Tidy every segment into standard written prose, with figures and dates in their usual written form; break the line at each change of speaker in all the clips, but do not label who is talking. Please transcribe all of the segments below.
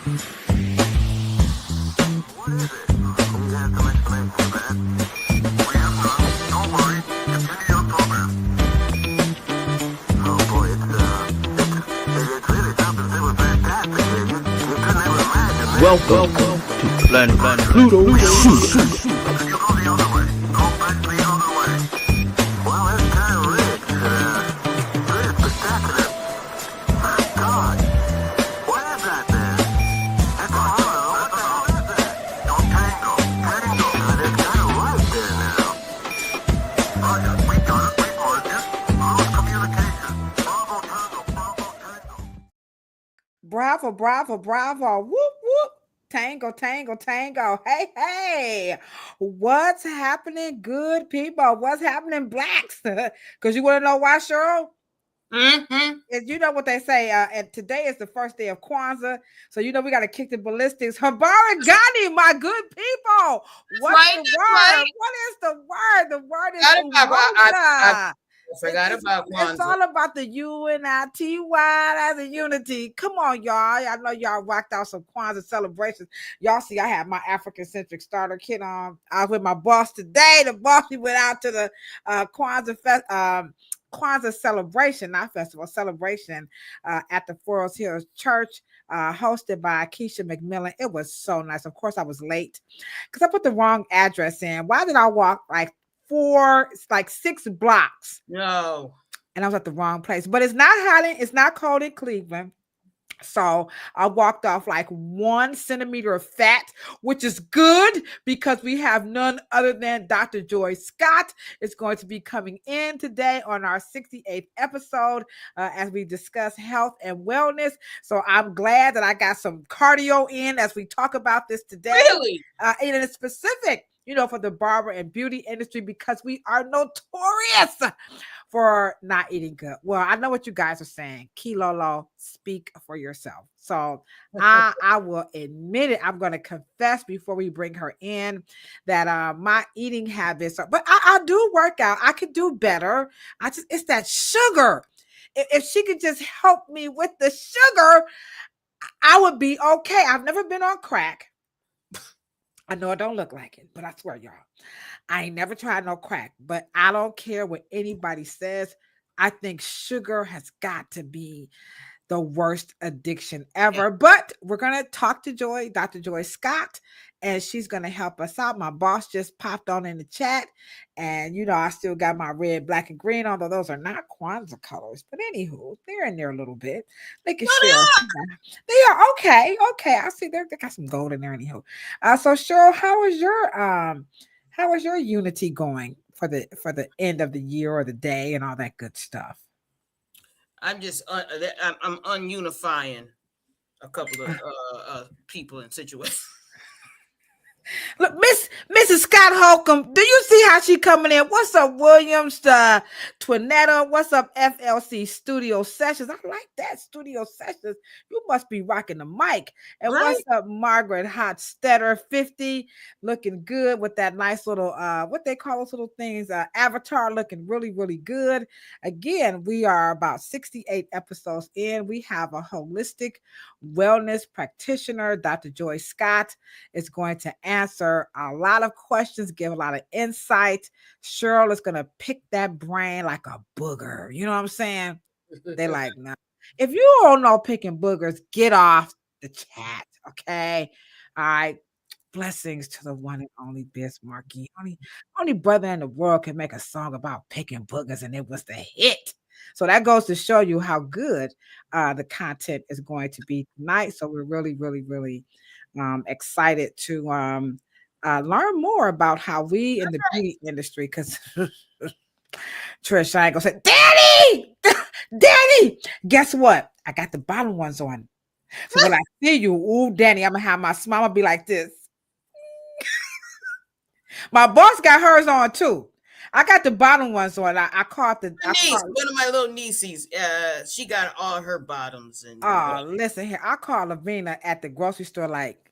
Welcome to Planet Pluto.
Bravo, bravo, bravo. Whoop, whoop. Tango, tango, tango. Hey, hey. What's happening, good people? What's happening, blacks? Because you want to know why, Cheryl?
Mm-hmm.
You know what they say, and today is the first day of Kwanzaa, so you know we got to kick the ballistics. Habari Gani, my good people. What's the word?
Right.
What is the word? The word is I
forgot about Kwanzaa.
It's all about the UNITY as a unity. Come on, y'all. I know y'all rocked out some Kwanzaa celebrations. Y'all see, I have my African-centric starter kit on. I was with my boss today. The boss, we went out to the Kwanzaa celebration, not festival, celebration at the Forest Hills Church, hosted by Keisha McMillan. It was so nice. Of course, I was late because I put the wrong address in. Why did I walk like 6 blocks?
No.
And I was at the wrong place. But it's not hot. It's not cold in Cleveland. So I walked off like 1 centimeter of fat, which is good because we have none other than Dr. Joy Scott is going to be coming in today on our 68th episode as we discuss health and wellness. So I'm glad that I got some cardio in as we talk about this today.
Really?
And it's specific, for the barber and beauty industry because we are notorious for not eating good. Well, I know what you guys are saying. Kilolo, speak for yourself. So I will admit it. I'm going to confess before we bring her in that my eating habits but I do work out. I could do better. It's that sugar. If she could just help me with the sugar, I would be okay. I've never been on crack. I know it don't look like it, but I swear, y'all, I ain't never tried no crack, but I don't care what anybody says. I think sugar has got to be the worst addiction ever. But we're going to talk to Dr. Joy Scott, and she's going to help us out. My boss just popped on in the chat, and, I still got my red, black, and green, although those are not Kwanzaa colors. But anywho, they're in there a little bit. Making sure. They are okay. Okay. I see they got some gold in there anyhow. So Cheryl, how is your unity going for the end of the year or the day and all that good stuff?
I'm just I'm ununifying a couple of people and situations.
Look, Mrs. Scott Holcomb, do you see how she coming in? What's up, Williams? Twinetta, what's up, FLC Studio Sessions? I like that, Studio Sessions. You must be rocking the mic. And right? What's up, Margaret Hotstetter 50, looking good with that nice little, what they call those little things, avatar looking really, really good. Again, we are about 68 episodes in. We have a holistic wellness practitioner, Dr. Joy Scott, is going to answer a lot of questions, give a lot of insight. Cheryl is going to pick that brain like a booger. You know what I'm saying? They like, no. If you don't know picking boogers, get off the chat. Okay. All right. Blessings to the one and only Biz Markie. Only brother in the world can make a song about picking boogers, and it was the hit. So that goes to show you how good the content is going to be tonight. So we're really, really, really excited to learn more about how we in the beauty industry, because Trish, I ain't gonna say, Danny, guess what? I got the bottom ones on. So when I see you, ooh, Danny, I'm gonna have my smile, I'm gonna be like this. My boss got hers on too. I got the bottom ones on. I caught the
one of my little nieces. She got all her bottoms. And
listen here. I called Lavina at the grocery store like,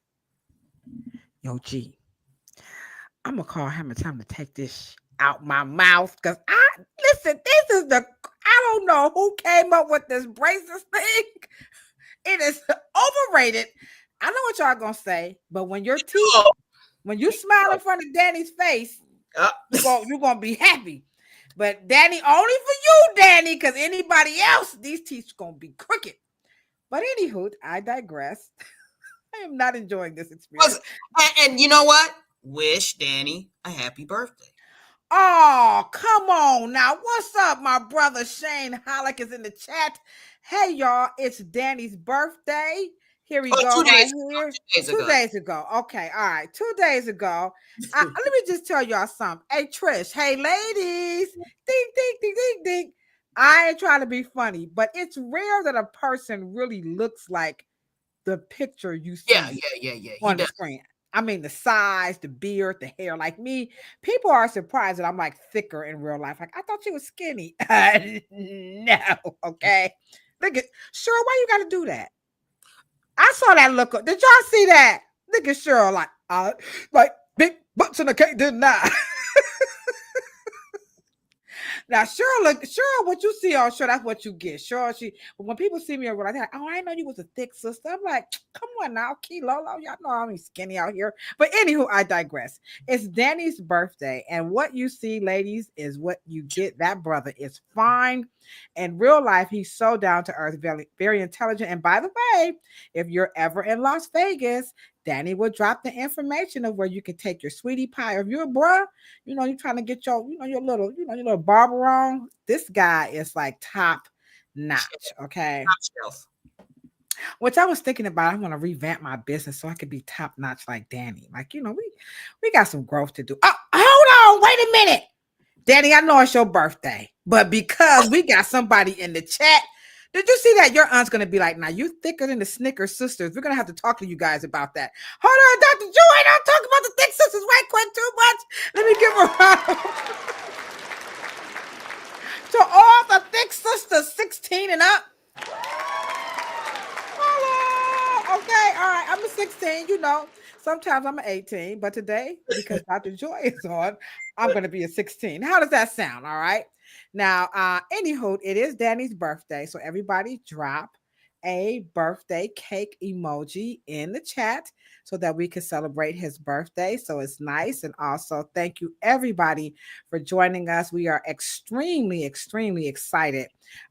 yo, G, I'm gonna call him. It's time to take this out my mouth because this is I don't know who came up with this braces thing. It is overrated. I know what y'all gonna say, but when your teeth, when you smile in front of Danny's face, you're gonna be happy. But Danny, only for you, Danny, because anybody else, these teeth gonna be crooked. But anywho, I digress. I am not enjoying this experience.
And you know what? Wish Danny a happy birthday.
Oh, come on now. What's up? My brother Shane Hollick is in the chat. Hey, y'all, it's Danny's birthday. Here we go, right here. 2 days ago. Okay, all right. 2 days ago. Let me just tell y'all something. Hey, Trish. Hey, ladies. Ding, ding, ding, ding, ding. I ain't trying to be funny, but it's rare that a person really looks like the picture you see on the screen. I mean, the size, the beard, the hair. Like me, people are surprised that I'm like thicker in real life. Like, I thought you were skinny. No, okay. Look at Cheryl, why you got to do that? I saw that look. Did y'all see that? Look at Cheryl, like big butts in the cake, didn't I? Now, Cheryl, what you see on Cheryl, that's what you get. Cheryl, when people see me over, like, oh, I know you was a thick sister. I'm like, come on now, Lolo, y'all know I'm skinny out here. But anywho, I digress. It's Danny's birthday, and what you see, ladies, is what you get. That brother is fine. In real life, he's so down to earth, very, very intelligent. And by the way, if you're ever in Las Vegas, Danny will drop the information of where you can take your sweetie pie. If you're a bruh, you're trying to get your little barber on. This guy is like top notch. Okay.
Top shelf.
Which I was thinking about, I want to revamp my business so I could be top notch like Danny. Like, we got some growth to do. Oh, hold on. Wait a minute. Danny, I know it's your birthday, but because we got somebody in the chat, did you see that? Your aunt's going to be like, now you thicker than the Snickers sisters. We're going to have to talk to you guys about that. Hold on, Dr. Joy, don't talk about the thick sisters right quick too much. Let me give her a round. To all the thick sisters, 16 and up. Hello. Okay, all right, I'm a 16, Sometimes I'm an 18, but today, because Dr. Joy is on, I'm going to be a 16. How does that sound? All right. Now, anywho, it is Danny's birthday. So everybody drop a birthday cake emoji in the chat so that we can celebrate his birthday. So it's nice. And also thank you everybody for joining us. We are extremely, extremely excited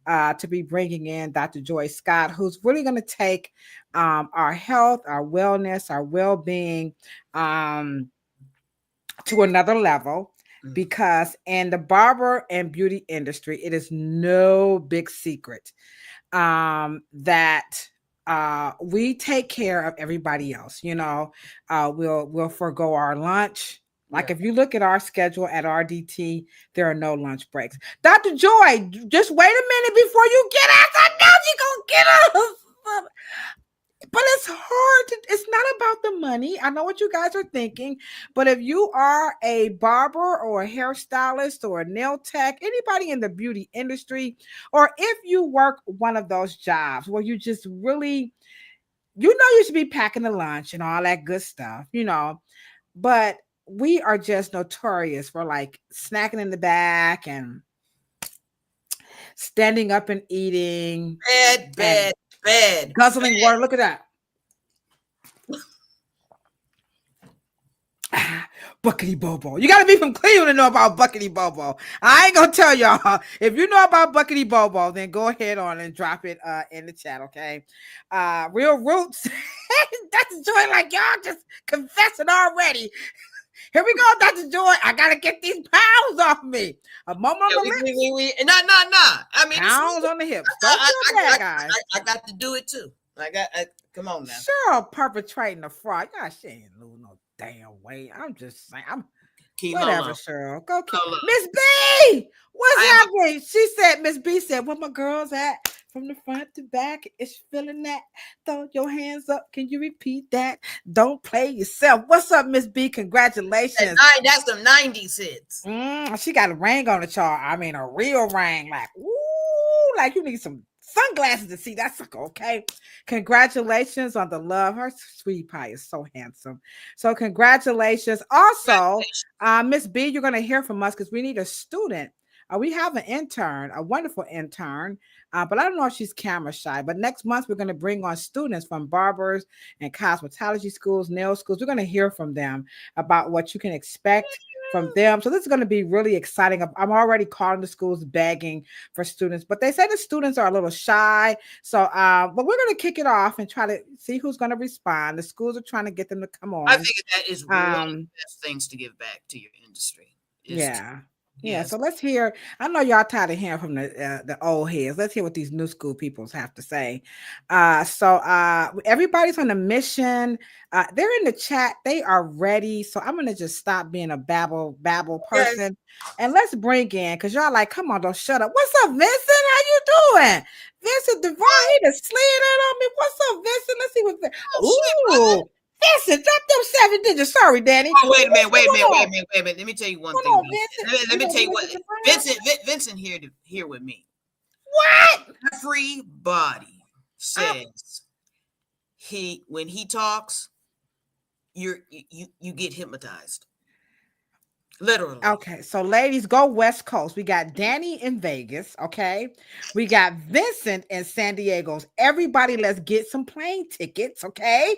to be bringing in Dr. Joy Scott, who's really going to take our health, our wellness, our well-being to another level. Because in the barber and beauty industry, it is no big secret that we take care of everybody else. We'll forego our lunch. Like if you look at our schedule at RDT, there are no lunch breaks. Dr. Joy, just wait a minute before you get us. I know you're gonna get us. But it's hard. It's not about the money. I know what you guys are thinking. But if you are a barber or a hairstylist or a nail tech, anybody in the beauty industry, or if you work one of those jobs where you just really, you should be packing the lunch and all that good stuff, but we are just notorious for like snacking in the back and standing up and eating.
Bad.
Guzzling water. Look at that. Buckety Bobo. You got to be from Cleveland to know about Buckety Bobo. I ain't going to tell y'all. If you know about Buckety Bobo, then go ahead on and drop it in the chat, okay? Real Roots. Dr. Joy, like y'all just confessing already. Here we go, Dr. Joy. I got to get these pounds off me. A moment on the lips.
Nah. I mean,
pounds on the hips. Don't feel bad, guys.
I got to do it too. Come on now.
Sure, perpetrating a fraud. God, she ain't lose no damn weight. I'm just saying. Whatever, Cheryl. Go keep. Miss B, what's happening? She said, Miss B said, where my girls at? From the front to back, is feeling that. Throw your hands up. Can you repeat that? Don't play yourself. What's up, Miss B? Congratulations.
That's some 90s hits.
She got a ring on the chart. I mean, a real ring. Like, ooh, like you need some sunglasses to see that sucker, okay? Congratulations on the love. Her sweetie pie is so handsome. So congratulations. Also, Miss B, you're going to hear from us because we need a student We have an intern, a wonderful intern, but I don't know if she's camera shy. But next month, we're going to bring on students from barbers and cosmetology schools, nail schools. We're going to hear from them about what you can expect from them. So this is going to be really exciting. I'm already calling the schools begging for students, but they say the students are a little shy. So, but we're going to kick it off and try to see who's going to respond. The schools are trying to get them to come on.
I think that is one of the best things to give back to your industry.
Yeah.
Yes.
So let's hear. I know y'all tired of hearing from the old heads. Let's hear what these new school peoples have to say. So everybody's on a mission. They're in the chat. They are ready. So I'm gonna just stop being a babble person, and let's bring in, because y'all like, come on, don't shut up. What's up, Vincent? How you doing? Vincent Devon, he just slid it on me. What's up, Vincent? Let's see what's there. Ooh. Vincent, drop them 7 digits. Sorry, Danny.
Oh, wait a minute. Let me tell you one thing. Let me tell you what. Vincent here with me.
What?
Everybody says when he talks, you get hypnotized. Literally.
Okay, so ladies, go West Coast. We got Danny in Vegas. Okay, we got Vincent in San Diego. Everybody, let's get some plane tickets. Okay,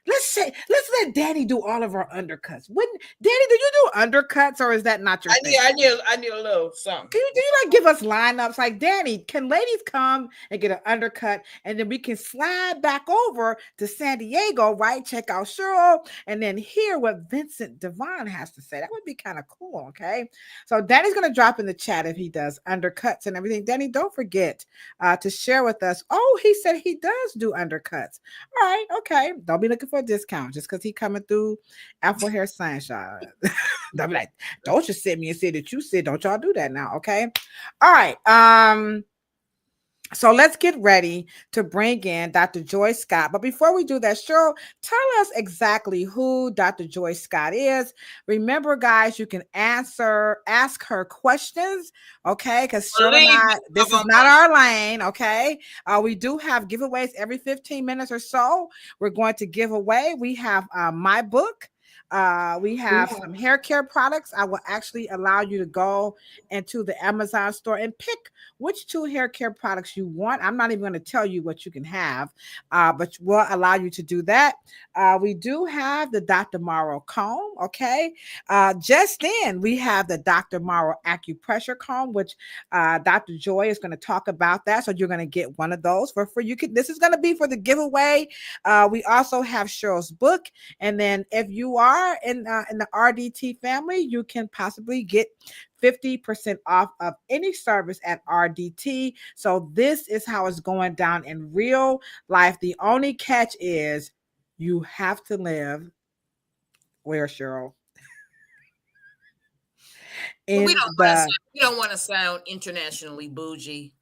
let's let Danny do all of our undercuts. Danny, do you do undercuts, or is that not your thing?
I need a little something.
Do you like give us lineups? Like, Danny, can ladies come and get an undercut, and then we can slide back over to San Diego, right? Check out Cheryl, and then hear what Vincent Devon has to say. That would be kind of cool. Okay, so Danny's gonna drop in the chat if he does undercuts and everything. Danny, don't forget to share with us. Oh, he said he does do undercuts. All right, okay. Don't be looking for a discount just because he coming through Afro Hair Sunshine. Don't be like, don't you send me and say that you said, don't y'all do that now, okay? All right. So let's get ready to bring in Dr. Joy Scott. But before we do that, Cheryl, tell us exactly who Dr. Joy Scott is. Remember, guys, you can ask her questions, okay? Because Cheryl and I, this is not our lane, okay? We do have giveaways every 15 minutes or so. We're going to give away. We have my book. We have some hair care products. I will actually allow you to go into the Amazon store and pick which 2 hair care products you want. I'm not even going to tell you what you can have, but we'll allow you to do that. We do have the Dr. Morrow comb, okay? Just then, we have the Dr. Morrow acupressure comb, which Dr. Joy is going to talk about that. So you're going to get one of those for free. This is going to be for the giveaway. We also have Cheryl's book, and then if you are in the RDT family, you can possibly get 50% off of any service at RDT. So this is how it's going down in real life. The only catch is you have to live where, Cheryl?
We don't want to sound internationally bougie.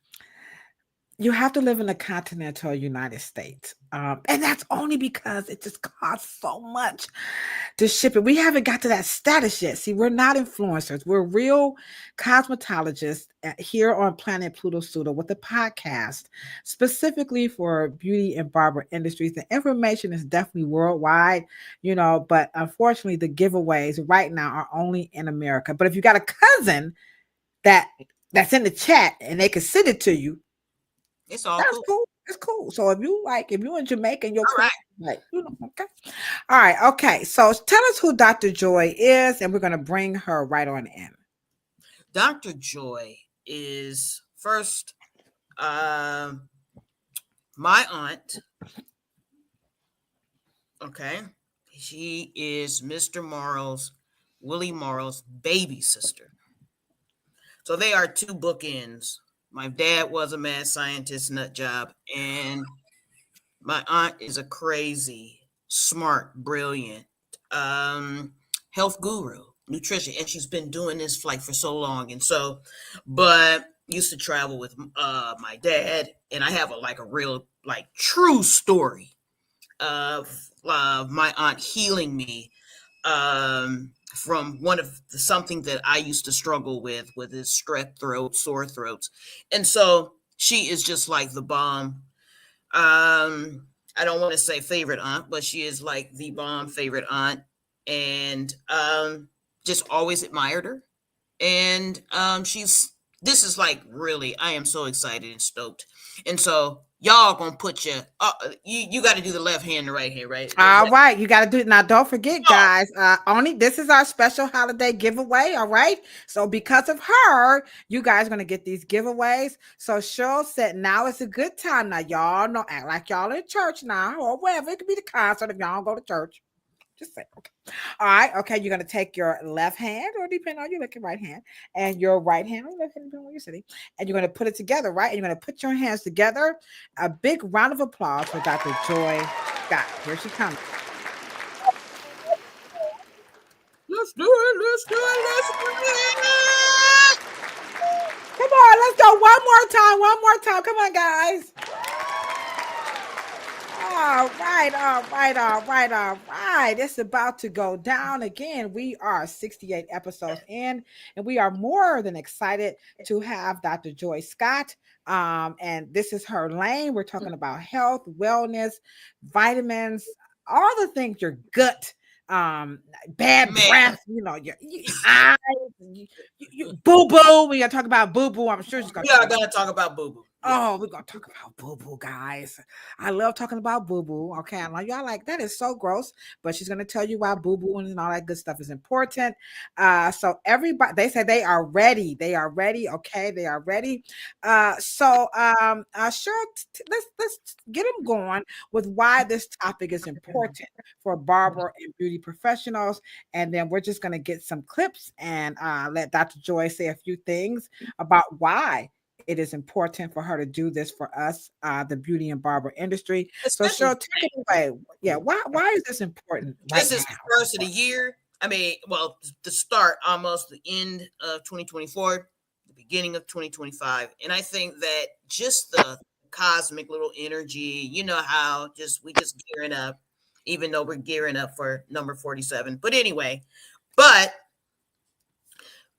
You have to live in the continental United States. And that's only because it just costs so much to ship it. We haven't got to that status yet. See, we're not influencers. We're real cosmetologists here on Planet Pluto Pseudo with a podcast specifically for beauty and barber industries. The information is definitely worldwide, but unfortunately the giveaways right now are only in America. But if you got a cousin that's in the chat and they can send it to you,
it's all
cool. It's cool. So if you're in Jamaica and you're cool, right, okay. All right, okay. So tell us who Dr. Joy is, and we're gonna bring her right on in.
Dr. Joy is first my aunt. Okay. She is Mr. Willie Morrow's baby sister. So they are 2 bookends. My dad was a mad scientist nut job, and my aunt is a crazy, smart, brilliant health guru, nutrition, and she's been doing this for so long. And so, but used to travel with my dad, and I have a real true story of my aunt healing me from something that I used to struggle with his strep throat, sore throats. And so she is just the bomb. I don't want to say favorite aunt, but she is the bomb favorite aunt, and just always admired her. And she's this is like really, I am so excited and stoked. And so y'all gonna put your, you got to do the left hand and the right hand, right?
All right, you got to do it now. Don't forget, guys. Only this is our special holiday giveaway. All right. So because of her, you guys are gonna get these giveaways. So Cheryl said now is a good time. Now y'all know, act like y'all in church now or wherever. It could be the concert if y'all don't go to church. Just say okay. All right. Okay. You're gonna take your left hand, or depending on you, look at right hand, and your right hand, or left hand, depending on where you're sitting, and you're gonna put it together, right? And you're gonna put your hands together. A big round of applause for Dr. Joy Scott. Here she comes.
Let's do it. Let's do it. Let's do it.
Come on, let's go one more time. One more time. Come on, guys. All right, all right, all right, all right. It's about to go down again. We are 68 episodes in, and we are more than excited to have Dr. Joy Scott. And this is her lane. We're talking about health, wellness, vitamins, all the things your gut, bad breath, your eyes, boo boo. When you're talking about boo boo, I'm sure she's gonna.
We are gonna talk about boo boo.
Oh, we're gonna talk about boo-boo, guys. I love talking about boo-boo. Okay, I know y'all like that is so gross, but she's gonna tell you why boo-boo and all that good stuff is important. So everybody, they say they are ready. They are ready. Okay, they are ready. Sure, let's get them going with why this topic is important for barber and beauty professionals, and then we're just gonna get some clips and let Dr. Joy say a few things about why it is important for her to do this for us, the beauty and barber industry.
Especially
so Cheryl, take it away. Yeah, why is this important right
this is
now?
the first of the year. I mean, well, the start, almost the end of 2024, the beginning of 2025. And I think that just the cosmic little energy, you know how we just gearing up, even though we're gearing up for number 47. But anyway, but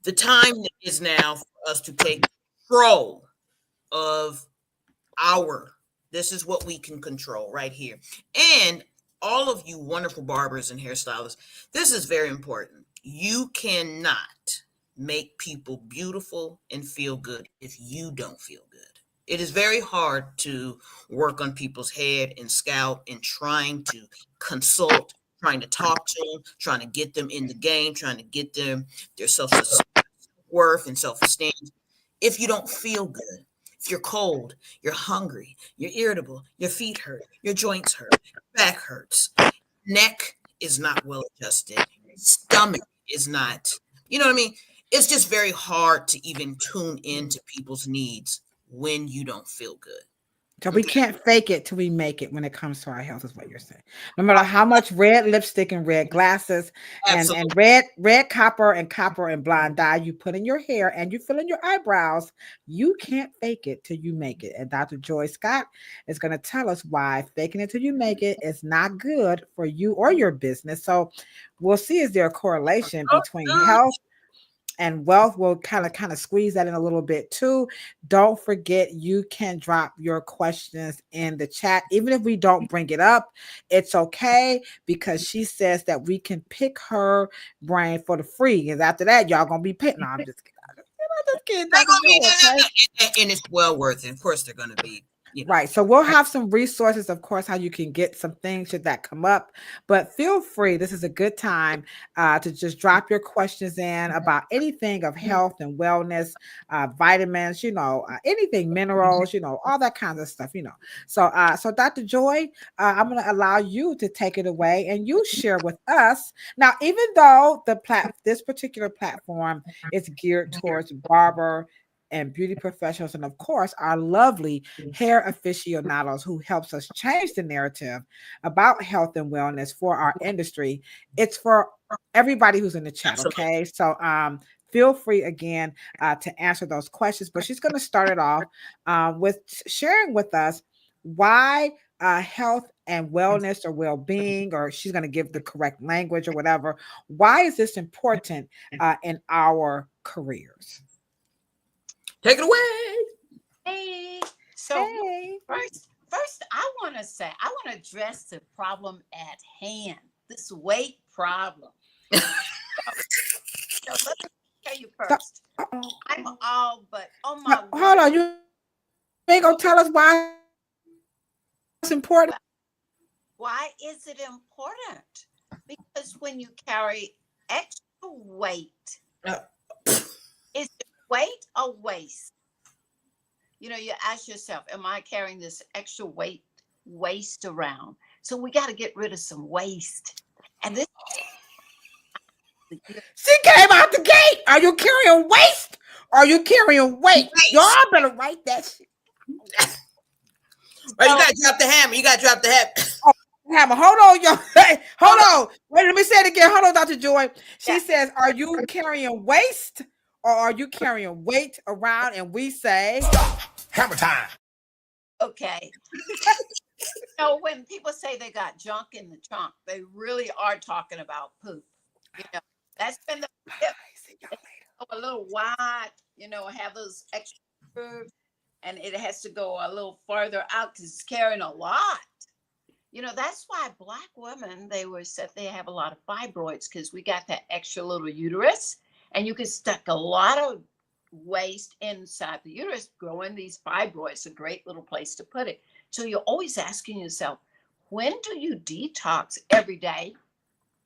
the time is now for us to take control of this is what we can control right here. And all of you wonderful barbers and hairstylists, this is very important. You cannot make people beautiful and feel good if you don't feel good. It is very hard to work on people's head and scalp and trying to consult, trying to talk to them, trying to get them in the game, trying to get them their self-worth and self-esteem if you don't feel good. If you're cold, you're hungry, you're irritable, your feet hurt, your joints hurt, your back hurts, neck is not well adjusted, stomach is not, you know what I mean? It's just very hard to even tune into people's needs when you don't feel good.
So we can't fake it till we make it when it comes to our health, is what you're saying. No matter how much red lipstick and red glasses and red copper and blonde dye you put in your hair and you fill in your eyebrows, you can't fake it till you make it. And Dr. Joy Scott is going to tell us why faking it till you make it is not good for you or your business. So we'll see, is there a correlation between health and wealth? Will kind of squeeze that in a little bit too. Don't forget, you can drop your questions in the chat. Even if we don't bring it up, it's okay, because she says that we can pick her brain for the free. And after that, y'all gonna be picking. No, I'm just kidding.
And it's well worth it. Of course, they're gonna be.
Right. So we'll have some resources, of course, how you can get some things should that come up. But feel free. This is a good time to just drop your questions in about anything of health and wellness, vitamins, anything, minerals, all that kind of stuff, So Dr. Joy, I'm going to allow you to take it away and you share with us. Now, even though this particular platform is geared towards barber and beauty professionals, and of course our lovely hair aficionados who helps us change the narrative about health and wellness for our industry, it's for everybody who's in the chat. Okay, so feel free again to answer those questions, but she's going to start it off with sharing with us why health and wellness or well-being, or she's going to give the correct language or whatever. Why is this important in our careers?
Take it away.
Hey. So first, I want to address the problem at hand, this weight problem. So let me tell you first.
Uh-oh.
I'm all but on my way.
Hold on, you ain't gonna tell us why it's important.
Why is it important? Because when you carry extra weight, is it weight or waste? You know, you ask yourself, am I carrying this extra waste around? So we got to get rid of some waste. And this
She came out the gate. Are you carrying waste? Or are you carrying weight? Y'all better write that shit.
Well, you got to drop the hammer. You got to drop the hammer.
Hammer. Hold on, y'all. Hey, hold on. Wait, let me say it again. Hold on, Dr. Joy. She says, are you carrying waste or are you carrying weight around? And we say,
Stop. Hammer time.
Okay. So when people say they got junk in the trunk, they really are talking about poop. You know, that's been the tip. A little wide, you know, have those extra curves, and it has to go a little farther out because it's carrying a lot. You know, that's why Black women, they were said they have a lot of fibroids because we got that extra little uterus, and you can stuck a lot of waste inside the uterus, growing these fibroids, a great little place to put it. So you're always asking yourself, when do you detox every day?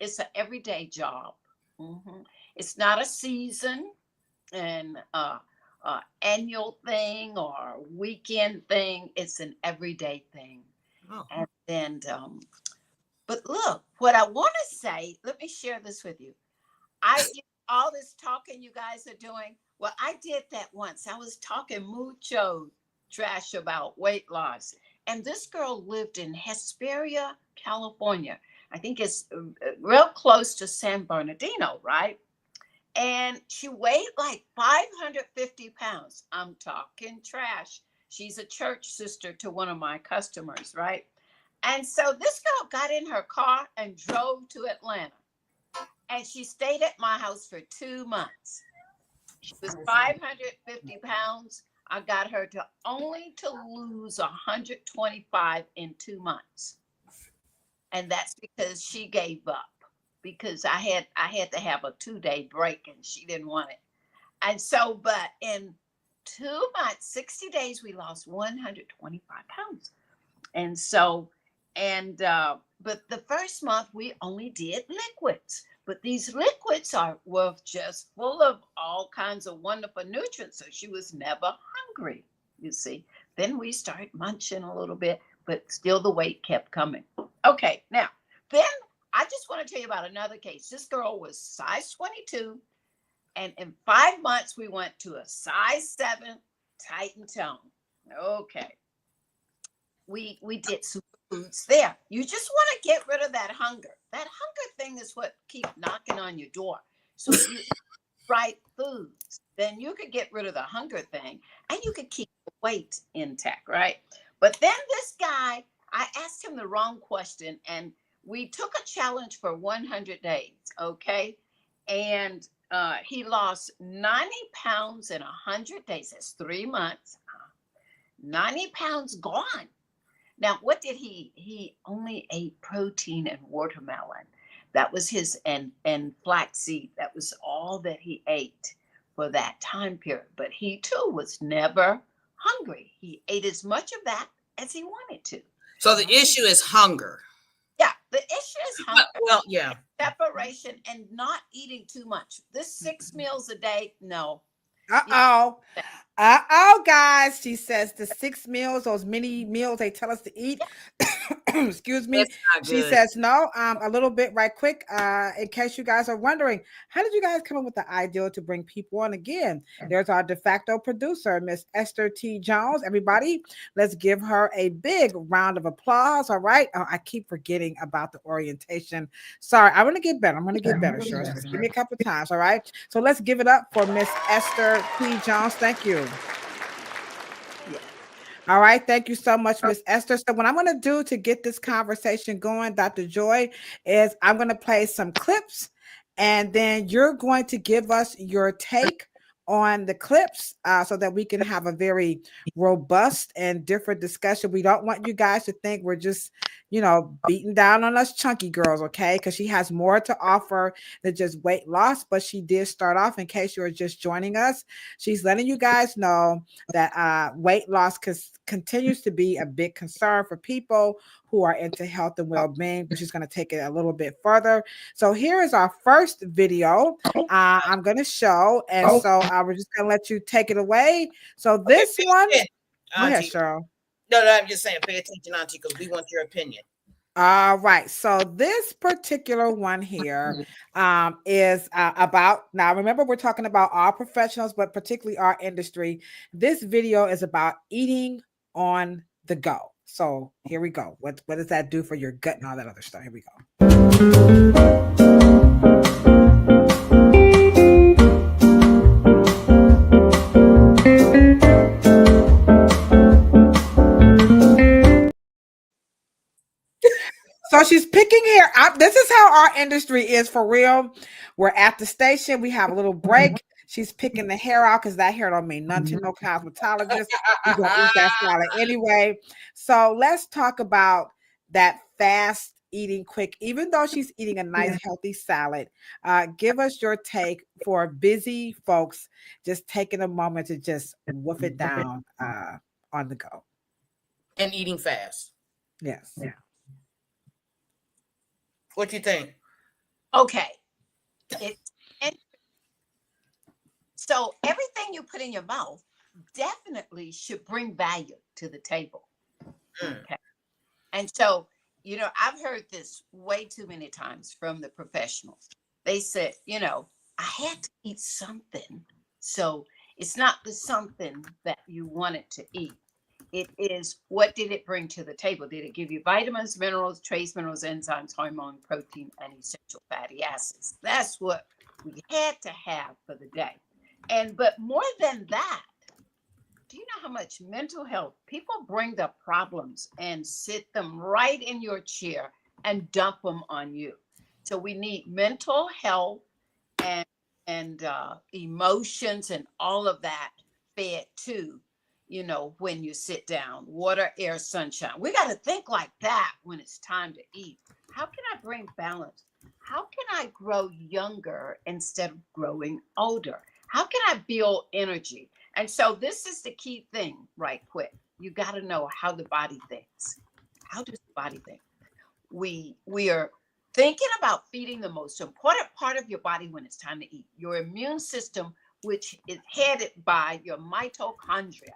It's an everyday job. Mm-hmm. It's not a season and annual thing or weekend thing. It's an everyday thing. Oh. And then, but look, what I want to say, let me share this with you. All this talking you guys are doing, well, I did that once. I was talking mucho trash about weight loss. And this girl lived in Hesperia, California. I think it's real close to San Bernardino, right? And she weighed like 550 pounds. I'm talking trash. She's a church sister to one of my customers, right? And so this girl got in her car and drove to Atlanta. And she stayed at my house for 2 months. She was 550 pounds. I got her to only to lose 125 in 2 months. And that's because she gave up. Because I had to have a 2-day break and she didn't want it. And so, but in 2 months, 60 days, we lost 125 pounds. And so, but the first month we only did liquids. But these liquids were just full of all kinds of wonderful nutrients. So she was never hungry, you see. Then we started munching a little bit, but still the weight kept coming. Okay, now, then I just want to tell you about another case. This girl was size 22, and in 5 months, we went to a size 7, tight and tone. Okay. We did superfoods there. You just want to get rid of that hunger. That hunger thing is what keeps knocking on your door. So if you eat right foods, then you could get rid of the hunger thing, and you could keep the weight intact, right? But then this guy, I asked him the wrong question, and we took a challenge for 100 days, okay? And he lost 90 pounds in 100 days. That's 3 months. 90 pounds gone. Now, what did he only ate protein and watermelon. That was his, and flaxseed. That was all that he ate for that time period. But he too was never hungry. He ate as much of that as he wanted to.
So the issue is hunger.
Yeah, the issue is hunger.
Well, yeah.
Separation and not eating too much. This 6 meals a day, no.
Guys. She says the 6 meals, those many meals they tell us to eat. Excuse me. She says no. A little bit right quick. In case you guys are wondering, how did you guys come up with the idea to bring people on again? There's our de facto producer, Miss Esther T. Jones. Everybody, let's give her a big round of applause. All right. I keep forgetting about the orientation. Sorry, I'm gonna get better. Sure. Just give me a couple times. All right. So let's give it up for Miss Esther T. Jones. Thank you. All right. Thank you so much, Miss Esther. So what I'm going to do to get this conversation going, Dr. Joy, is I'm going to play some clips, and then you're going to give us your take on the clips so that we can have a very robust and different discussion. We don't want you guys to think we're just, beating down on us chunky girls, okay? Because she has more to offer than just weight loss. But she did start off, in case you're just joining us, she's letting you guys know that weight loss continues to be a big concern for people who are into health and well-being, but she's going to take it a little bit further. So here is our first video I'm going to show. And so we're just going to let you take it away. So this one, go ahead, Cheryl.
No, I'm just saying, pay attention, Auntie, because we want your opinion.
All right. So this particular one here is about, now remember, we're talking about our professionals, but particularly our industry. This video is about eating on the go. So here we go. What does that do for your gut and all that other stuff? Here we go. So she's picking hair. This is how our industry is for real. We're at the station. We have a little break. She's picking the hair out because that hair don't mean nothing to no cosmetologist. You're going to eat that salad anyway. So let's talk about that fast eating quick. Even though she's eating a nice, healthy salad, give us your take for busy folks just taking a moment to just woof it down on the go.
And eating fast.
Yes. Yeah.
What you think?
Okay. So everything you put in your mouth definitely should bring value to the table. Okay. And so, I've heard this way too many times from the professionals. They said, I had to eat something. So it's not the something that you wanted to eat. It is, what did it bring to the table? Did it give you vitamins, minerals, trace minerals, enzymes, hormone, protein, and essential fatty acids? That's what we had to have for the day. But more than that, do you know how much mental health people bring their problems and sit them right in your chair and dump them on you? So we need mental health and emotions and all of that fed too. When you sit down, water, air, sunshine. We got to think like that when it's time to eat. How can I bring balance? How can I grow younger instead of growing older? How can I build energy? And so this is the key thing, right quick. You got to know how the body thinks. How does the body think? We are thinking about feeding the most important part of your body when it's time to eat. Your immune system, which is headed by your mitochondria.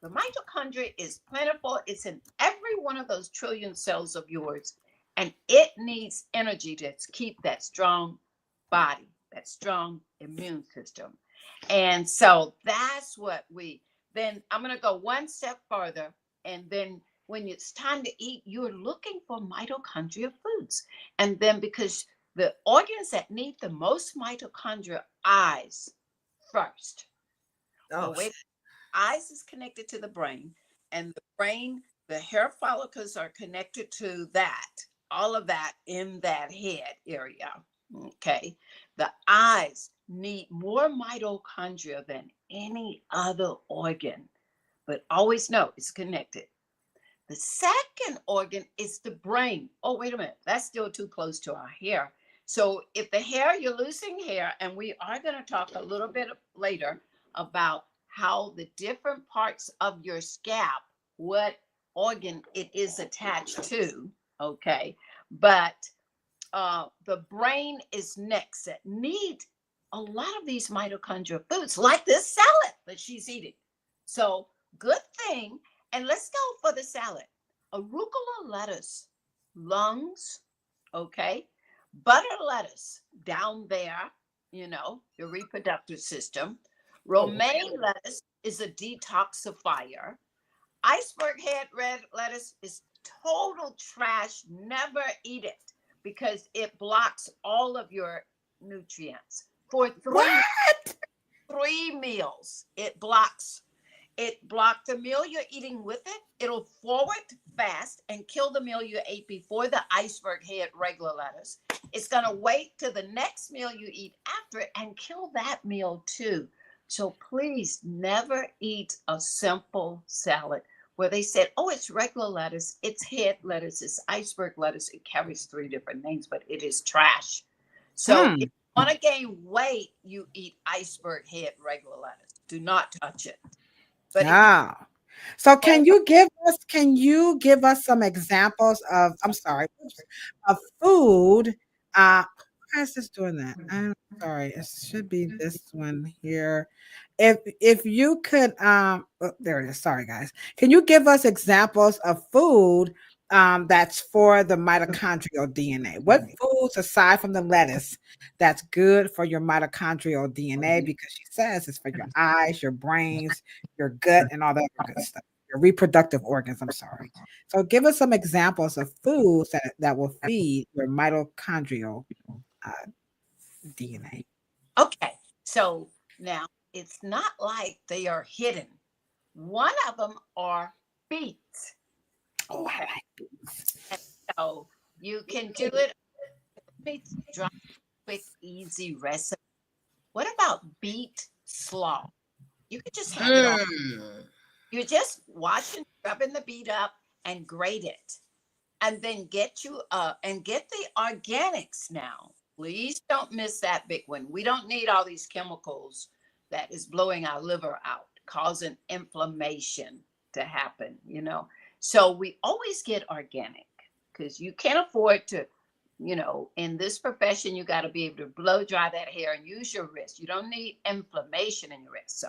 The mitochondria is plentiful. It's in every one of those trillion cells of yours. And it needs energy to keep that strong body, that strong immune system. And so that's what then I'm going to go one step further. And then when it's time to eat, you're looking for mitochondria foods. And then because the organs that need the most mitochondria, eyes first.
Oh,
eyes is connected to the brain, and the brain, the hair follicles are connected to that, all of that in that head area. Okay. The eyes need more mitochondria than any other organ, but always know it's connected. The second organ is the brain. Oh, wait a minute. That's still too close to our hair. So if the hair, you're losing hair, and we are going to talk a little bit later about how the different parts of your scalp, what organ it is attached to, okay? But the brain is next that need a lot of these mitochondrial foods, like this salad that she's eating. So good thing. And let's go for the salad. Arugula lettuce, lungs, okay? Butter lettuce down there, your reproductive system. Romaine lettuce is a detoxifier. Iceberg head red lettuce is total trash. Never eat it because it blocks all of your nutrients. For three meals, it blocks the meal you're eating with it. It'll forward fast and kill the meal you ate before the iceberg head regular lettuce. It's going to wait till the next meal you eat after it and kill that meal too. So please never eat a simple salad where they said, oh, it's regular lettuce, it's head lettuce, it's iceberg lettuce. It carries 3 different names, but it is trash. So if you want to gain weight, you eat iceberg head regular lettuce. Do not touch it. But
so can you give us some examples of, I'm sorry, of food? Why is this doing that? I'm sorry, it should be this one here. If you could, there it is. Sorry, guys. Can you give us examples of food that's for the mitochondrial DNA? What foods aside from the lettuce that's good for your mitochondrial DNA? Because she says it's for your eyes, your brains, your gut, and all that good stuff. Your reproductive organs. I'm sorry. So give us some examples of foods that will feed your mitochondrial DNA.
okay, so now it's not like they are hidden. One of them are beets.
Oh, I like beets.
And so you can do it. Beets, dry, quick, easy recipe. What about beet slaw? You could just have it on. You just wash and rubbing the beet up and grate it. And then get the organics now. Please don't miss that big one. We don't need all these chemicals that is blowing our liver out, causing inflammation to happen, you know. So we always get organic because you can't afford to, you know, in this profession, you got to be able to blow dry that hair and use your wrist. You don't need inflammation in your wrist. So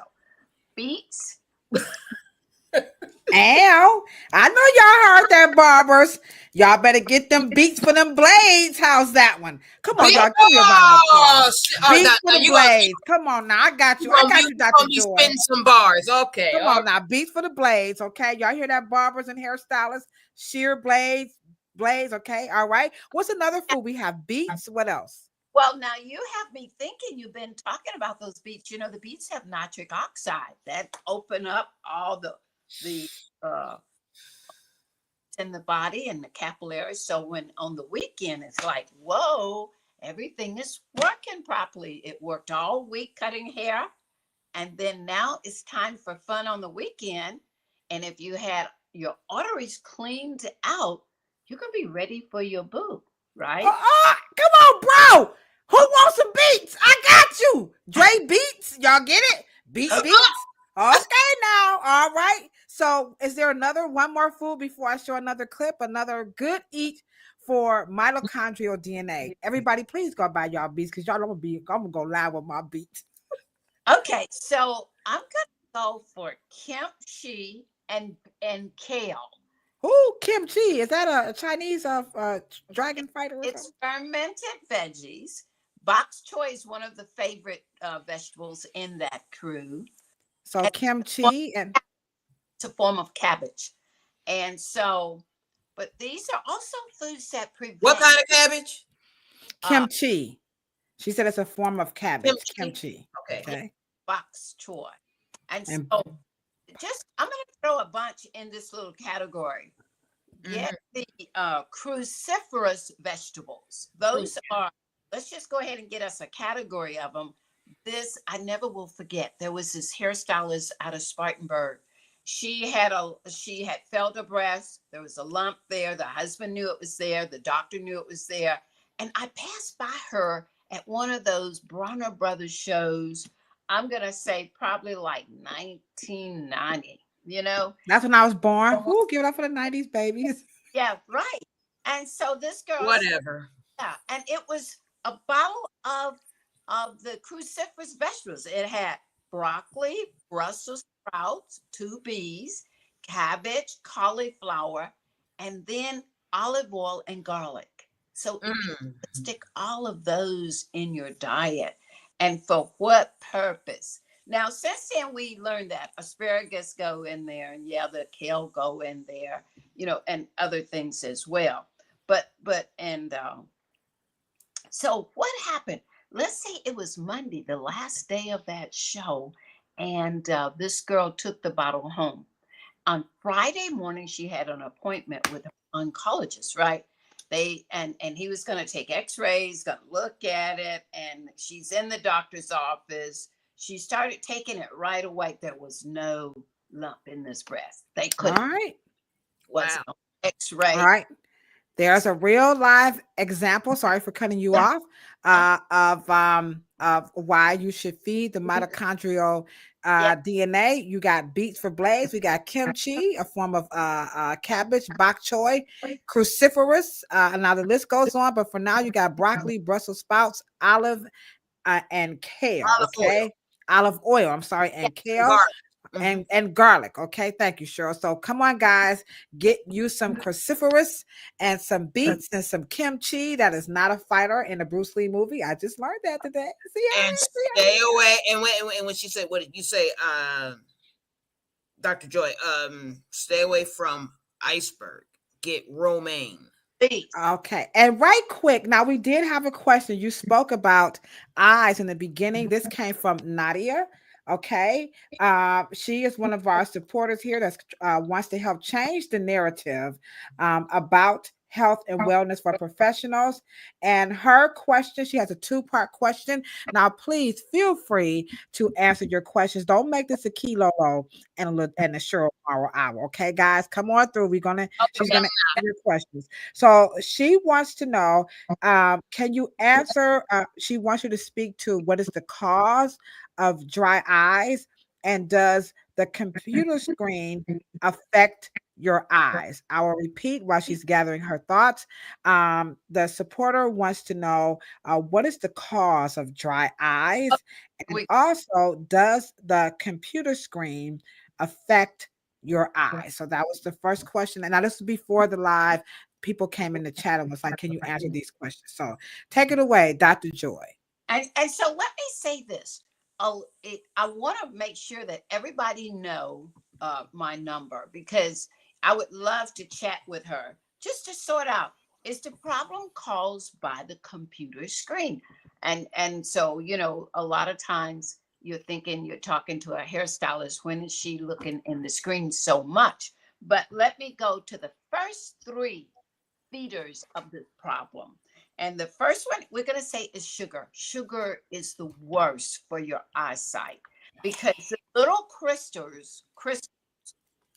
beets.
Ow, I know y'all heard that, barbers. Y'all better get them beats for them blades. How's that one? Come on, y'all. Give me a round of applause. Beats for the blades. Come on now. I got you. I got you, Dr. Joy.
Spin some bars. Okay.
Come on now. Beats for the blades. Okay. Y'all hear that, barbers and hairstylists? Shear blades. Okay. All right. What's another food? We have beets. What else?
Well, now you have me thinking. You've been talking about those beets. You know, the beets have nitric oxide that open up all the in the body and the capillaries. So when on the weekend, it's like, whoa, everything is working properly. It worked all week cutting hair. And then now it's time for fun on the weekend. And if you had your arteries cleaned out, you can be ready for your boo, right?
Come on, bro. Who wants some beets? I got you. Dre beets. Y'all get it? Beets. Okay, now. All right. So is there one more food before I show another clip? Another good eat for mitochondrial DNA. Everybody, please go buy y'all beets because y'all I'm gonna go live with my beets.
Okay, so I'm gonna go for kimchi and kale.
Ooh, kimchi. Is that a Chinese dragon fighter or
It's
something?
fermented veggies. Bok choy is one of the favorite vegetables in that crew.
So kimchi and
it's a form of cabbage. And so, but these are also foods that prevent.
What kind of cabbage?
Kimchi. She said it's a form of cabbage. Kimchi. Okay.
Bok choy. And so I'm going to throw a bunch in this little category. Get the cruciferous vegetables. Those are, let's just go ahead and get us a category of them. This, I never will forget. There was this hairstylist out of Spartanburg. She had felt her breast. There was a lump there. The husband knew it was there. The doctor knew it was there. And I passed by her at one of those Bronner Brothers shows. I'm going to say probably like 1990, you know.
That's when I was born. Give it up for the 90s babies.
Yeah, right. And so this girl.
Whatever.
Yeah, and it was a bottle of the cruciferous vegetables. It had broccoli, Brussels sprouts, 2 bees, cabbage, cauliflower, and then olive oil and garlic. So stick all of those in your diet. And for what purpose? Now, since then, we learned that asparagus go in there, and the kale go in there, you know, and other things as well. So what happened? Let's say it was Monday, the last day of that show, and this girl took the bottle home. On Friday morning, she had an appointment with an oncologist, right? And he was going to take x-rays, going to look at it, and she's in the doctor's office. She started taking it right away. There was no lump in this breast. They
All
couldn't.
right.
Wasn't
Wow.
no X-ray.
All right. There's a real live example. Sorry for cutting you off. Of why you should feed the mitochondrial DNA. You got beets for blades. We got kimchi, a form of cabbage, bok choy, cruciferous. Now the list goes on, but for now you got broccoli, Brussels sprouts, olive, and kale.
Olive oil.
Okay, olive oil. I'm sorry, and kale.
Garlic.
And garlic. Okay, thank you, Cheryl. So come on, guys, get you some cruciferous and some beets and some kimchi. That is not a fighter in a Bruce Lee movie. I just learned that today.
And stay away. And when she said, what did you say, Dr. Joy? Stay away from iceberg. Get romaine.
Okay. And right quick, now we did have a question. You spoke about eyes in the beginning. This came from Nadia. Okay. She is one of our supporters here that wants to help change the narrative about health and wellness for professionals. And her question, she has a 2-part question. Now, please feel free to answer your questions. Don't make this a Kilo and a Cheryl Morrow hour. Okay, guys, come on through. She's gonna answer your questions. So she wants to know, can you answer? She wants you to speak to what is the cause of dry eyes, and does the computer screen affect your eyes? I will repeat while she's gathering her thoughts. The supporter wants to know what is the cause of dry eyes, and also does the computer screen affect your eyes? So that was the first question. And now this was before the live. People came in the chat and was like, can you answer these questions? So take it away, Dr. Joy.
And so let me say this. I want to make sure that everybody know my number, because I would love to chat with her just to sort out, is the problem caused by the computer screen? And so, you know, a lot of times you're thinking you're talking to a hairstylist. When is she looking in the screen so much? But let me go to the first 3 feeders of this problem. And the first one we're going to say is sugar. Sugar is the worst for your eyesight, because the little crystals,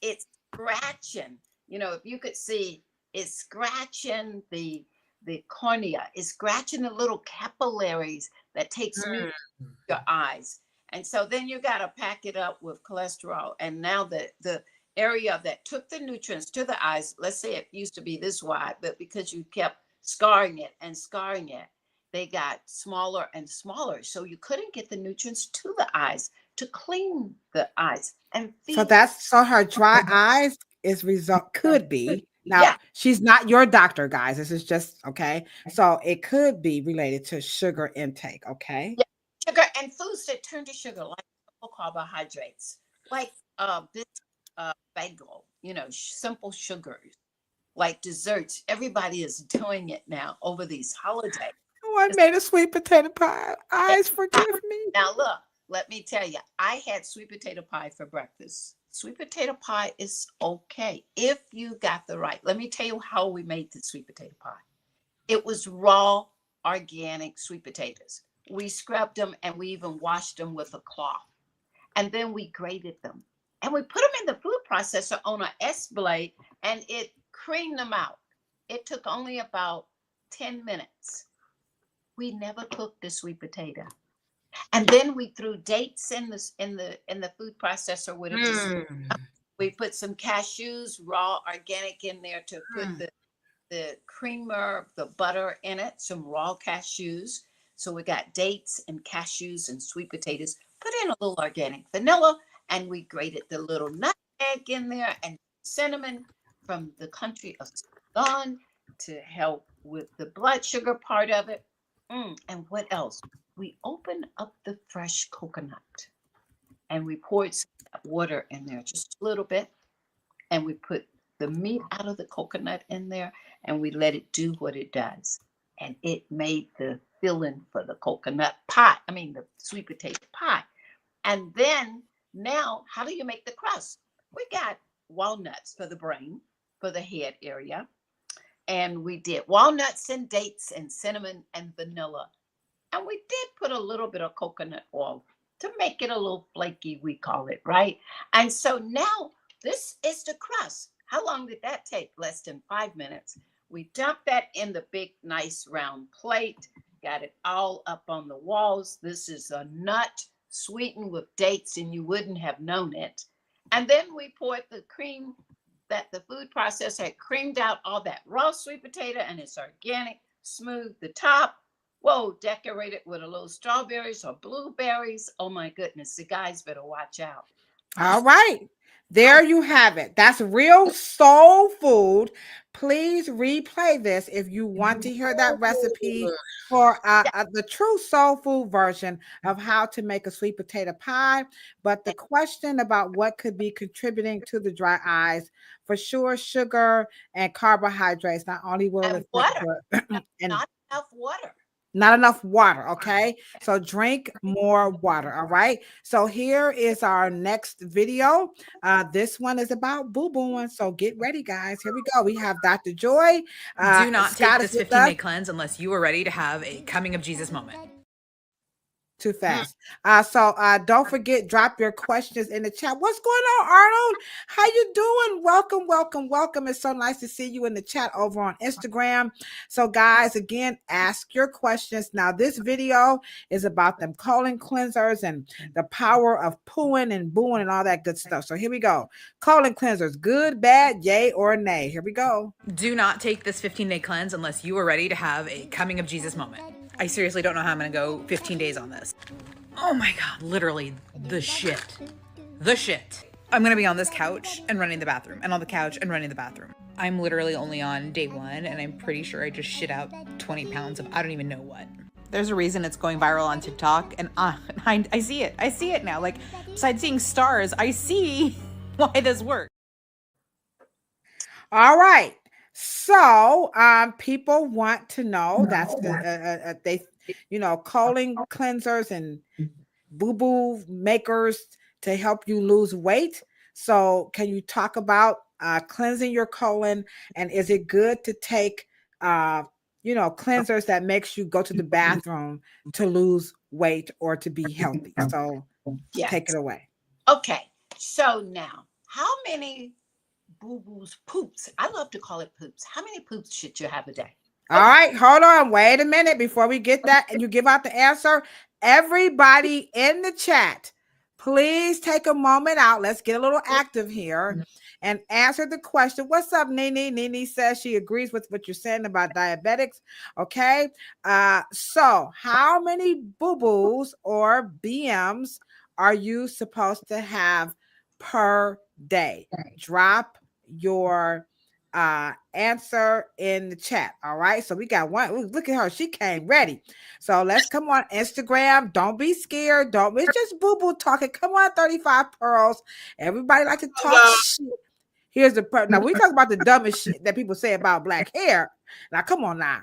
it's scratching. You know, if you could see, it's scratching the cornea, it's scratching the little capillaries that takes your eyes. And so then you got to pack it up with cholesterol. And now the area that took the nutrients to the eyes, let's say it used to be this wide, but because you kept scarring it, they got smaller and smaller. So you couldn't get the nutrients to the eyes to clean the eyes and feed.
So her dry eyes could be. Now, she's not your doctor, guys. This is just okay. So it could be related to sugar intake. Okay.
Yeah. Sugar and foods that turn to sugar, like carbohydrates, like this bagel, you know, simple sugars, like desserts. Everybody is doing it now over these holidays.
Oh, I made a sweet potato pie. Eyes, forgive me.
Now look, let me tell you, I had sweet potato pie for breakfast. Sweet potato pie is okay if you got the right. Let me tell you how we made the sweet potato pie. It was raw, organic sweet potatoes. We scrubbed them and we even washed them with a cloth. And then we grated them. And we put them in the food processor on an S-blade, and it creamed them out. It took only about 10 minutes. We never cooked the sweet potato. And then we threw dates in the food processor with it. We put some cashews, raw, organic, in there to put the creamer, the butter in it, some raw cashews. So we got dates and cashews and sweet potatoes. Put in a little organic vanilla, and we grated the little nutmeg in there and cinnamon from the country of Ceylon to help with the blood sugar part of it. And what else? We opened up the fresh coconut and we poured some water in there, just a little bit. And we put the meat out of the coconut in there and we let it do what it does. And it made the filling for the coconut pie. I mean, the sweet potato pie. And then now, how do you make the crust? We got walnuts for the brain, for the head area. And we did walnuts and dates and cinnamon and vanilla. And we did put a little bit of coconut oil to make it a little flaky, we call it, right? And so now this is the crust. How long did that take? Less than 5 minutes. We dumped that in the big, nice round plate, got it all up on the walls. This is a nut sweetened with dates, and you wouldn't have known it. And then we poured the cream that the food processor had creamed out all that raw sweet potato, and it's organic, smooth. The top, whoa, decorated with a little strawberries or blueberries. Oh my goodness, the guys better watch out.
All right. There you have it. That's real soul food. Please replay this if you want to hear that recipe for the true soul food version of how to make a sweet potato pie. But the question about what could be contributing to the dry eyes, for sure, sugar and carbohydrates not only will
And
affect
water.
and
Not enough water.
not enough water. Okay. So drink more water. All right. So here is our next video. This one is about boo-booing. So get ready, guys. Here we go. We have Dr. Joy.
Do not
Scott
take this 15-day cleanse unless you are ready to have a coming of Jesus moment.
Too fast. So don't forget, drop your questions in the chat. What's going on, Arnold? How you doing? Welcome, welcome, welcome. It's so nice to see you in the chat over on Instagram. So guys, again, ask your questions. Now, this video is about them colon cleansers and the power of pooing and booing and all that good stuff. So here we go. Colon cleansers, good, bad, yay, or nay. Here we go.
Do not take this 15-day cleanse unless you are ready to have a coming of Jesus moment. I seriously don't know how I'm going to go 15 days on this. Oh my God, literally the shit. The shit. I'm going to be on this couch and running the bathroom, and on the couch and running the bathroom. I'm literally only on day 1, and I'm pretty sure I just shit out 20 pounds of I don't even know what. There's a reason it's going viral on TikTok, and I see it. I see it now. Like, besides seeing stars, I see why this works.
All right. So, people want to know that's colon cleansers and boo-boo makers to help you lose weight. So, can you talk about cleansing your colon, and is it good to take cleansers that makes you go to the bathroom to lose weight or to be healthy? So,
Yes.
Take it away.
Okay. So now, how many boo-boos, poops? I love to call it poops. How many poops should you have a day?
All right, hold on. Wait a minute before we get that and you give out the answer. Everybody in the chat, please take a moment out. Let's get a little active here and answer the question. What's up, Nene? Nene says she agrees with what you're saying about diabetics. Okay. So how many boo-boos or BMs are you supposed to have per day? Drop your answer in the chat. All right, so we got one. Ooh, look at her, she came ready. So let's come on Instagram. Don't be scared. It's just boo-boo talking. Come on, 35 pearls. Everybody like to talk shit. Here's the now we talk about the dumbest shit that people say about black hair. Now come on now,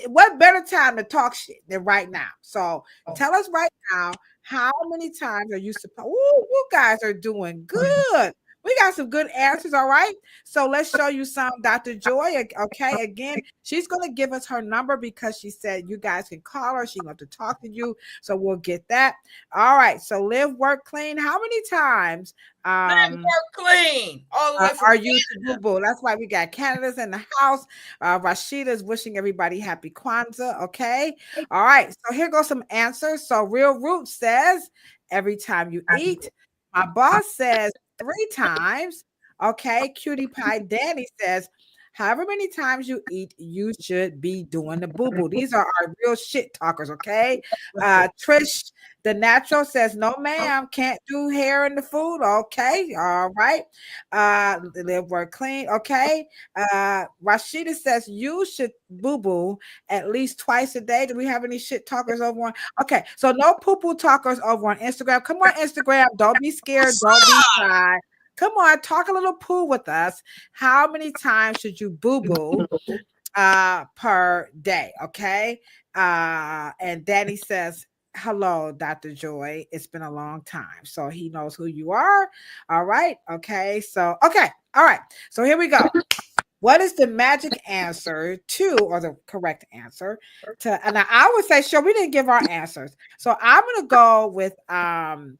what better time to talk shit than right now? So tell us right now, how many times are you supposed? You guys are doing good. We got some good answers, all right? So let's show you some. Dr. Joy, okay, again, she's going to give us her number because she said you guys can call her. She wants to talk to you, so we'll get that. All right, so live, work, clean. How many times
live, work, clean. All the way from
are you to boo-boo? That's why we got Canada's in the house. Rashida's wishing everybody happy Kwanzaa, okay? All right, so here goes some answers. So Real Root says, every time you eat. My boss says 3 times. Okay. Cutie Pie Danny says, however many times you eat, you should be doing the boo-boo. These are our real shit talkers. Okay. Trish the Natural says, no, ma'am, can't do hair in the food. Okay. All right. Live, work, clean. Okay. Rashida says you should boo-boo at least twice a day. Do we have any shit talkers over on? Okay. So no poo-poo talkers over on Instagram. Come on, Instagram. Don't be scared. Don't be shy. Come on, talk a little poo with us. How many times should you boo-boo per day? Okay. And Danny says, hello, Dr. Joy. It's been a long time. So he knows who you are. All right. Okay. So, okay. All right. So here we go. What is the magic answer to, or the correct answer to? And I would say, sure, we didn't give our answers, so I'm gonna go with I'm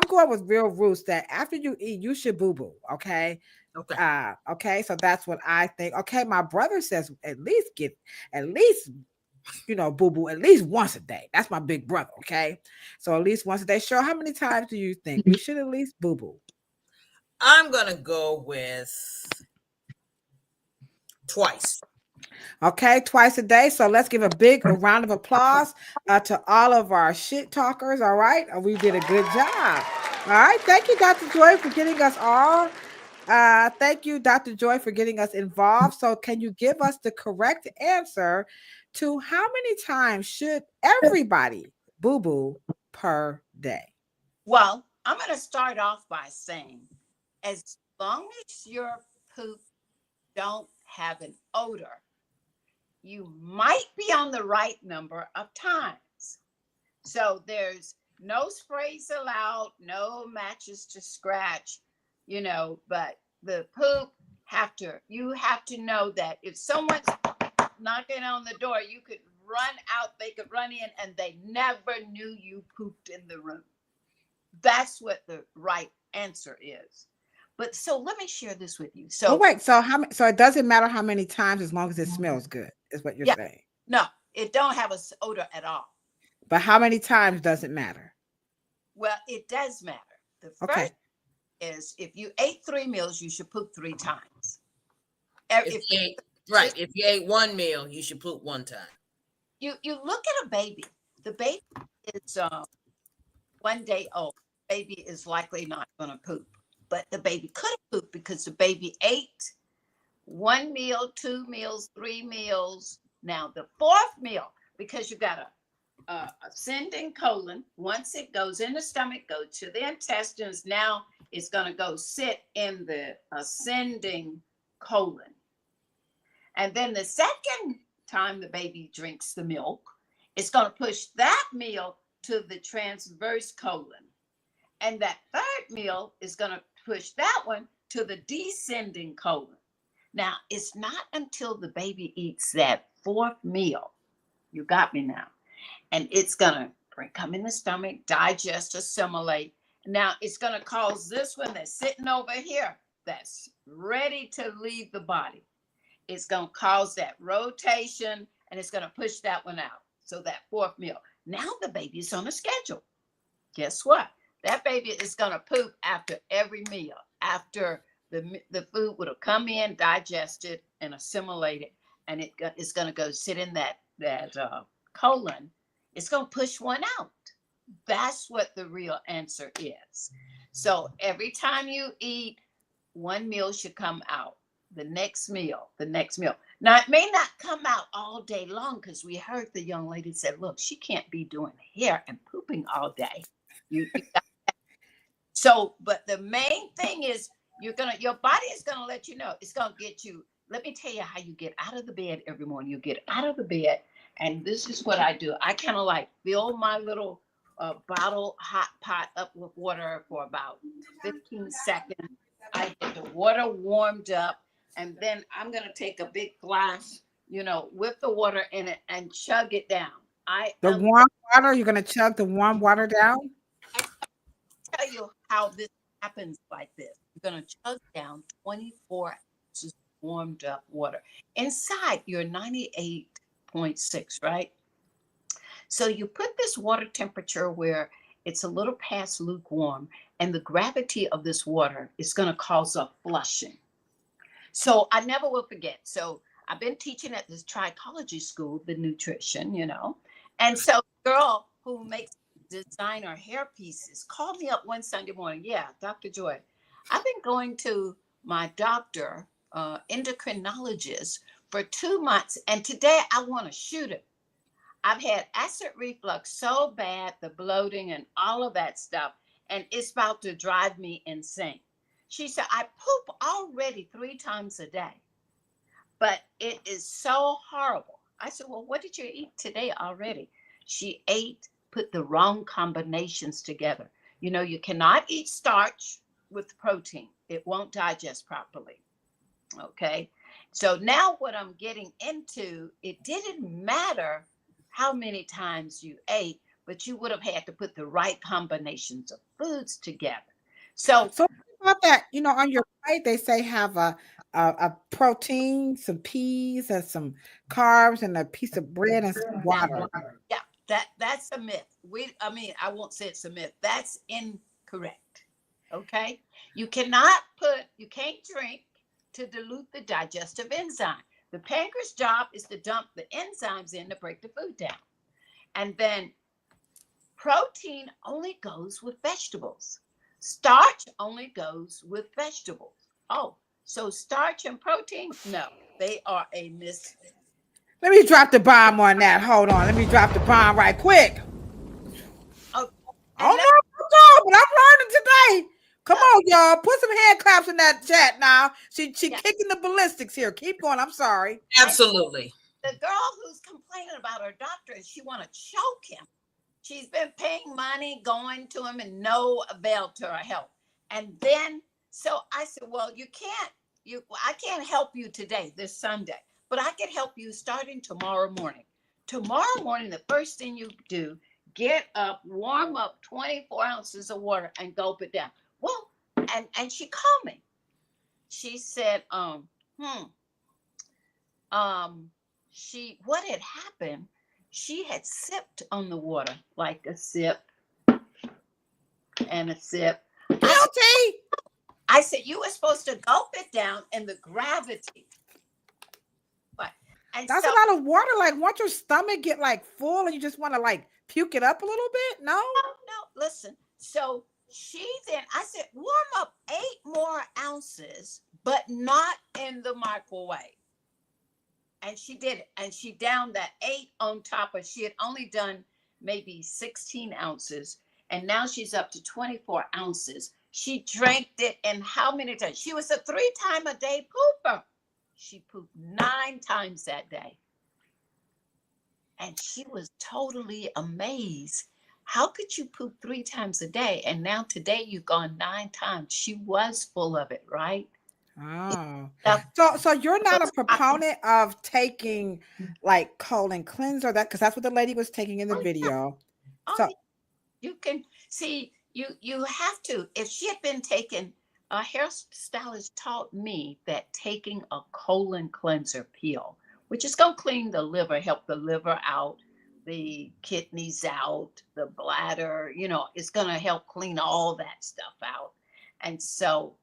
going with Real Roots that after you eat, you should boo boo. Okay.
Okay.
Okay, so that's what I think. Okay, my brother says at least boo boo at least once a day. That's my big brother. Okay, so at least once a day. Sure, how many times do you think we should at least boo boo?
I'm gonna go with twice.
Okay, twice a day. So let's give a round of applause to all of our shit talkers. All right, we did a good job. All right, thank you, Dr. Joy, for getting us all. Thank you, Dr. Joy, for getting us involved. So, can you give us the correct answer to how many times should everybody boo boo per day?
Well, I'm going to start off by saying, as long as your poop don't have an odor, you might be on the right number of times. So there's no sprays allowed, no matches to scratch, but the poop you have to know that if someone's knocking on the door, you could run out, they could run in, and they never knew you pooped in the room. That's what the right answer is. But so let me share this with you. So
wait, so it doesn't matter how many times as long as it smells good, is what you're saying.
No, it don't have an odor at all.
But how many times doesn't matter?
Well, it does matter. The first is if you ate 3 meals, you should poop 3 times.
If you ate 1 meal, you should poop 1 time.
You look at a baby. The baby is 1 day old. Baby is likely not going to poop, but the baby could have pooped because the baby ate 1 meal, 2 meals, 3 meals. Now the 4th meal, because you got a ascending colon. Once it goes in the stomach, go to the intestines. Now it's going to go sit in the ascending colon. And then the second time the baby drinks the milk, it's going to push that meal to the transverse colon. And that 3rd meal is going to push that one to the descending colon. Now, it's not until the baby eats that 4th meal, you got me now, and it's going to come in the stomach, digest, assimilate. Now, it's going to cause this one that's sitting over here, that's ready to leave the body. It's going to cause that rotation, and it's going to push that one out. So that 4th meal. Now the baby is on a schedule. Guess what? That baby is going to poop after every meal, after the food would have come in, digested, and assimilated, and it's going to go sit in that colon. It's going to push one out. That's what the real answer is. So every time you eat, 1 meal should come out. The next meal. Now, it may not come out all day long because we heard the young lady said, look, she can't be doing hair and pooping all day. So, but the main thing is your body is going to let you know. It's going to get you. Let me tell you how you get out of the bed every morning. You get out of the bed, and this is what I do. I kind of like fill my little bottle hot pot up with water for about 15 seconds. I get the water warmed up, and then I'm going to take a big glass, with the water in it and chug it down.
Warm water, you're going to chug the warm water down?
I'll tell you how this happens like this. You're going to chug down 24 ounces of warmed up water. Inside, you're 98.6, right? So you put this water temperature where it's a little past lukewarm, and the gravity of this water is going to cause a flushing. So I never will forget. So I've been teaching at this trichology school, the nutrition, and so the girl who makes designer hair pieces called me up one Sunday morning. Yeah, Dr. Joy, I've been going to my doctor, endocrinologist, for 2 months, and today I want to shoot it. I've had acid reflux so bad, the bloating and all of that stuff, and it's about to drive me insane. She said, I poop already 3 times a day, but it is so horrible. I said, well, what did you eat today already? She put the wrong combinations together. You cannot eat starch with protein. It won't digest properly. Okay. So now what I'm getting into, it didn't matter how many times you ate, but you would have had to put the right combinations of foods together. So
about that, on your plate, they say have a protein, some peas, and some carbs, and a piece of bread and some water.
yeah, that's a myth. I won't say it's a myth. That's incorrect. Okay. You can't drink to dilute the digestive enzyme. The pancreas job is to dump the enzymes in to break the food down. And then protein only goes with vegetables. Starch only goes with vegetables. Oh, so starch and protein? No, they are a miss.
Let me drop the bomb on that. Hold on. Let me drop the bomb right quick.
Oh,
no, but I'm learning today. Come on, y'all. Put some hand claps in that chat now. She kicking the ballistics here. Keep going. I'm sorry.
Absolutely.
The girl who's complaining about her doctor, she want to choke him. She's been paying money, going to him, and no avail to her help. And then, so I said, well, I can't help you today, this Sunday, but I can help you starting tomorrow morning. Tomorrow morning, the first thing you do, get up, warm up 24 ounces of water and gulp it down. Well, and she called me. She said, what had happened, she had sipped on the water, like a sip and a sip. I said, you were supposed to gulp it down in the gravity. And
that's a lot of water. Like, once your stomach get like full and you just want to like puke it up a little bit? No,
listen. So I said, warm up 8 more ounces, but not in the microwave. And she did it. And she downed that 8 on top of, she had only done maybe 16 ounces. And now she's up to 24 ounces. She drank it, and how many times? She was a 3-time-a-day pooper. She pooped 9 times that day. And she was totally amazed. How could you poop 3 times a day? And now today you've gone 9 times. She was full of it, right?
Oh, so you're not a proponent of taking like colon cleanser, that because that's what the lady was taking in the video. So
you can see you have to. If she had been taking, a hairstylist taught me that taking a colon cleanser pill, which is going to clean the liver, help the liver out, the kidneys out, the bladder, it's going to help clean all that stuff out. And so,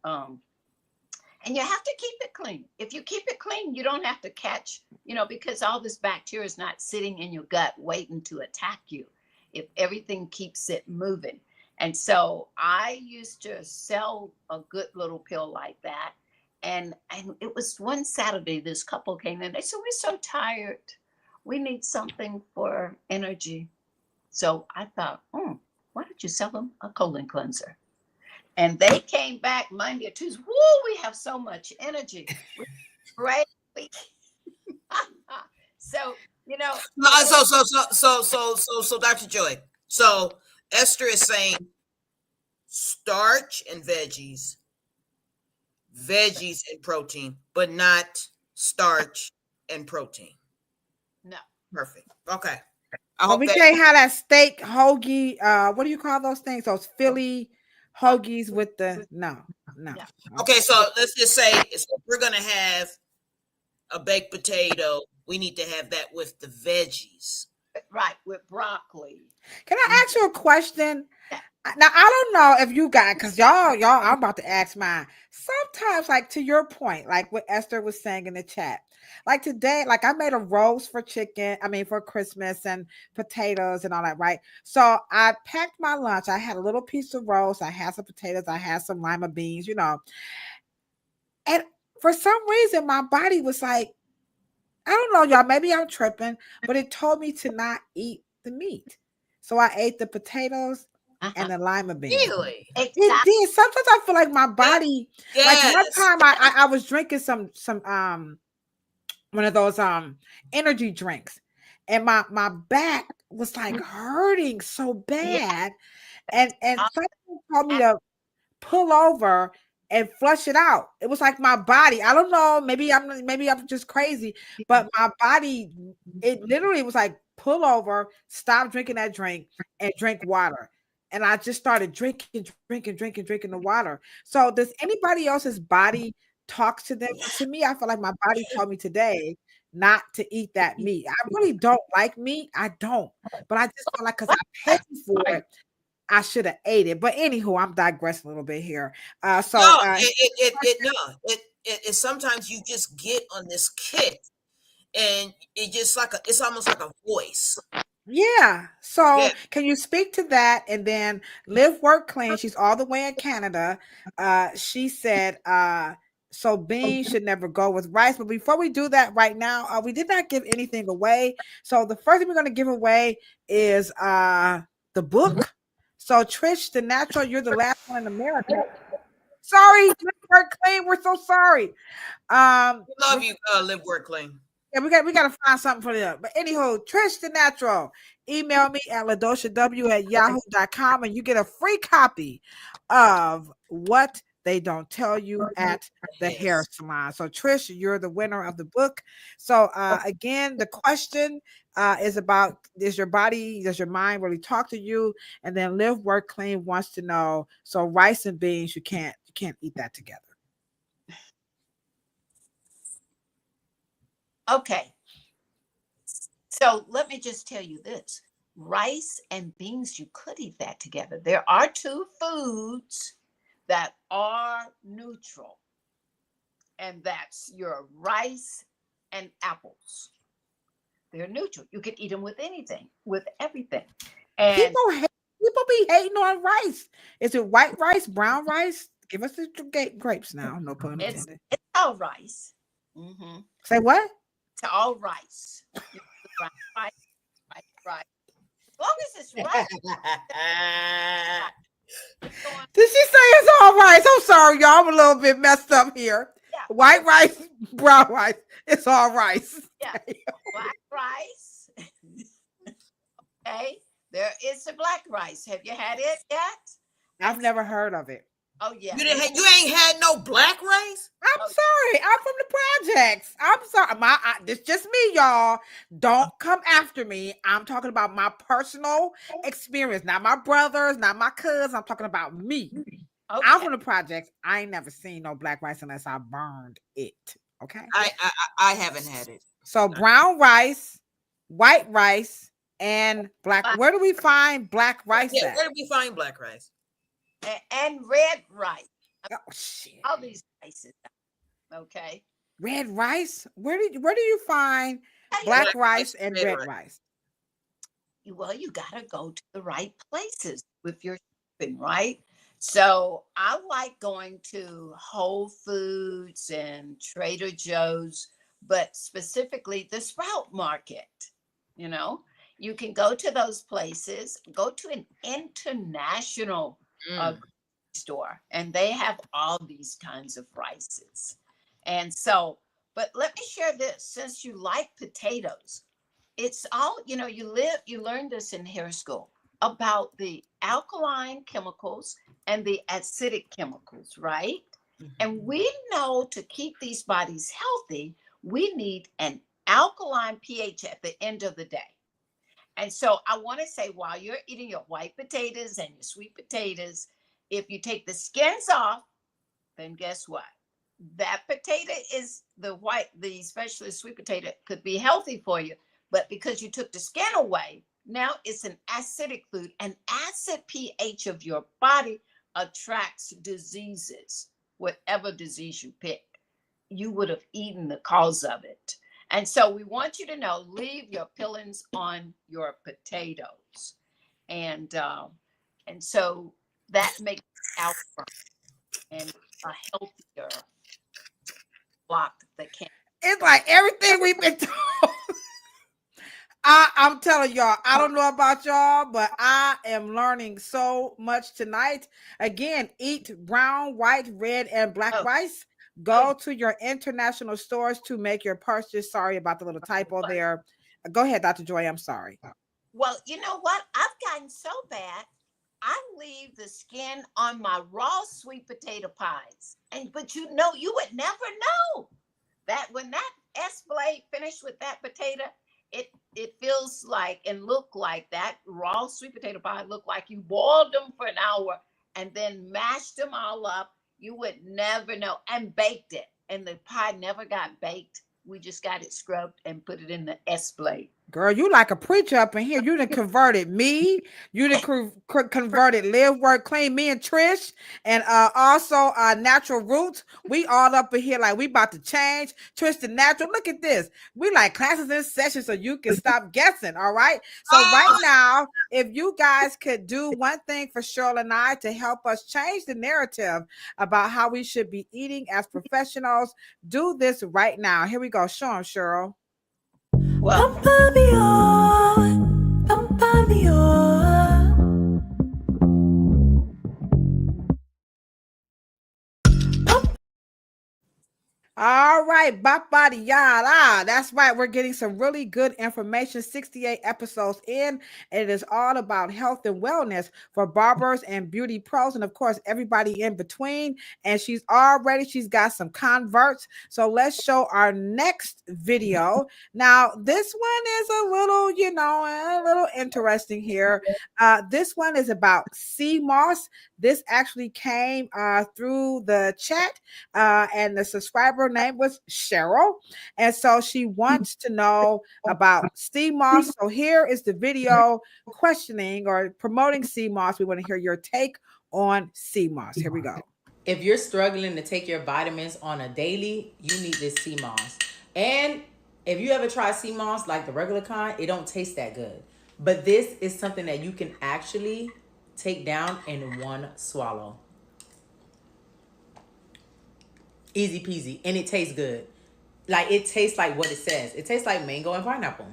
and you have to keep it clean. If you keep it clean, you don't have to catch, because all this bacteria is not sitting in your gut waiting to attack you if everything keeps it moving. And so I used to sell a good little pill like that. And it was one Saturday, this couple came in. They said, we're so tired. We need something for energy. So I thought, why don't you sell them a colon cleanser? And they came back Monday or Tuesday. Woo, we have so much energy. Right? So,
So Dr. Joy. So Esther is saying starch and veggies and protein, but not starch and protein.
No.
Perfect. Okay.
we can't have that steak hoagie. What do you call those things? Those Philly hoagies with the no.
Okay, so let's just say if we're gonna have a baked potato, we need to have that with the veggies.
Right, with broccoli.
Can I ask you a question? Now, I don't know if you got, because y'all, I'm about to ask mine. Sometimes, like to your point, like what Esther was saying in the chat, like today, like I made a roast for for Christmas and potatoes and all that, right? So I packed my lunch. I had a little piece of roast. I had some potatoes. I had some lima beans, And for some reason, my body was like, I don't know, y'all, maybe I'm tripping, but it told me to not eat the meat. So I ate the potatoes and the lima beans.
Really?
It did. Sometimes I feel like my body, like one time I was drinking some one of those energy drinks, and my back was like hurting so bad. And someone told me to pull over and flush it out. It was like my body. I don't know. Maybe I'm just crazy, but my body, it literally was like pull over, stop drinking that drink, and drink water. And I just started drinking the water. So does anybody else's body talk to them? To me, I feel like my body told me today not to eat that meat. I really don't like meat. I don't. But I just feel like because I paid for it, I should have ate it. But anywho, I'm digressing a little bit here.
No, it sometimes you just get on this kick, and it just like it's almost like a voice.
Yeah. So
Yeah.
can you speak to that? And then Live Work Clean, she's all the way in Canada. She said, so beans should never go with rice. But before we do that right now, we did not give anything away. So the first thing we're going to give away is the book. So Trish, the natural, you're the last one in America. Sorry, Live Work Clean. We're so sorry.
We love you, Live Work Clean.
Yeah, we gotta find something for them. But anyhow, Trish the Natural, email me at ladoshaw@yahoo.com and you get a free copy of What They Don't Tell You at the Hair Salon. So Trish, you're the winner of the book. So again, the question is about, does your mind really talk to you? And then Live Work Clean wants to know, so rice and beans, you can't eat that together.
Okay. So let me just tell you this. Rice and beans, you could eat that together. There are two foods that are neutral, and that's your rice and apples. They're neutral. You can eat them with anything, with everything. And
people be hating on rice. Is it white rice, brown rice? Give us the grapes now. No pun intended.
It's all rice. Mm-hmm.
Say what?
To all rice. Rice. As long as it's rice.
Did she say it's all rice? I'm sorry, y'all. I'm a little bit messed up here. Yeah. White rice, brown rice. It's all rice.
Yeah. Black rice. Okay. There is a black rice. Have you had it yet?
I've never heard of it.
Oh yeah.
You ain't had no black rice?
I'm sorry. I'm from the projects. I'm sorry. It's just me, y'all. Don't come after me. I'm talking about my personal experience, not my brothers, not my cousins. I'm talking about me. Okay. I'm from the projects. I ain't never seen no black rice unless I burned it. Okay.
I haven't had it.
So brown rice, white rice, and black. Where do we find black rice at?
Where do we find black rice?
And red rice.
Oh shit!
All these rices. Okay.
Red rice. Where do you find black rice and red rice?
Well, you gotta go to the right places with your shopping, right? So I like going to Whole Foods and Trader Joe's, but specifically the Sprout Market. You know, you can go to those places. Go to an international store, and they have all these kinds of rices. And so, but let me share this, since you like potatoes, it's all, you learn this in hair school about the alkaline chemicals and the acidic chemicals, right? Mm-hmm. And we know to keep these bodies healthy, we need an alkaline pH at the end of the day. And so I want to say, while you're eating your white potatoes and your sweet potatoes, if you take the skins off, then guess what? That potato is the specialist sweet potato could be healthy for you, but because you took the skin away, now it's an acidic food. An acid pH of your body attracts diseases. Whatever disease you pick, you would have eaten the cause of it. And so we want you to know, leave your peelings on your potatoes. And so that makes out and a healthier block the cancer.
It's like everything we've been told. I'm telling y'all, I don't know about y'all, but I am learning so much tonight. Again, eat brown, white, red, and black rice. Go to your international stores to make your purchase. Sorry about the little typo there. Go ahead, Dr. Joy. I'm sorry.
Well, you know what? I've gotten so bad. I leave the skin on my raw sweet potato pies. But you would never know that when that S-blade finished with that potato, it feels like and look like that raw sweet potato pie look like you boiled them for an hour and then mashed them all up. You would never know, and baked it. And the pie never got baked. We just got it scrubbed and put it in the S-blade.
Girl, you like a preacher up in here. You done converted me. You done converted Live Work Clean, me and Trish, and also Natural Roots. We all up in here like we about to change. Trish the Natural. Look at this. We like classes in session so you can stop guessing. All right. So right now, if you guys could do one thing for Cheryl and I to help us change the narrative about how we should be eating as professionals, do this right now. Here we go. Show them, Cheryl.
Well,
all right, bapadi yada. That's right. We're getting some really good information. 68 episodes in. It is all about health and wellness for barbers and beauty pros, and of course, everybody in between. And she's got some converts. So let's show our next video. Now, this one is a little, a little interesting here. This one is about sea moss. This actually came through the chat, and the subscriber name was Cheryl, and so she wants to know about sea moss. So here is the video questioning or promoting sea moss. We want to hear your take on sea moss. Here we go.
If you're struggling to take your vitamins on a daily, you need this sea moss. And if you ever try sea moss like the regular kind, it don't taste that good. But this is something that you can actually take down in one swallow. Easy peasy. And it tastes good. Like, it tastes like what it says. It tastes like mango and pineapple.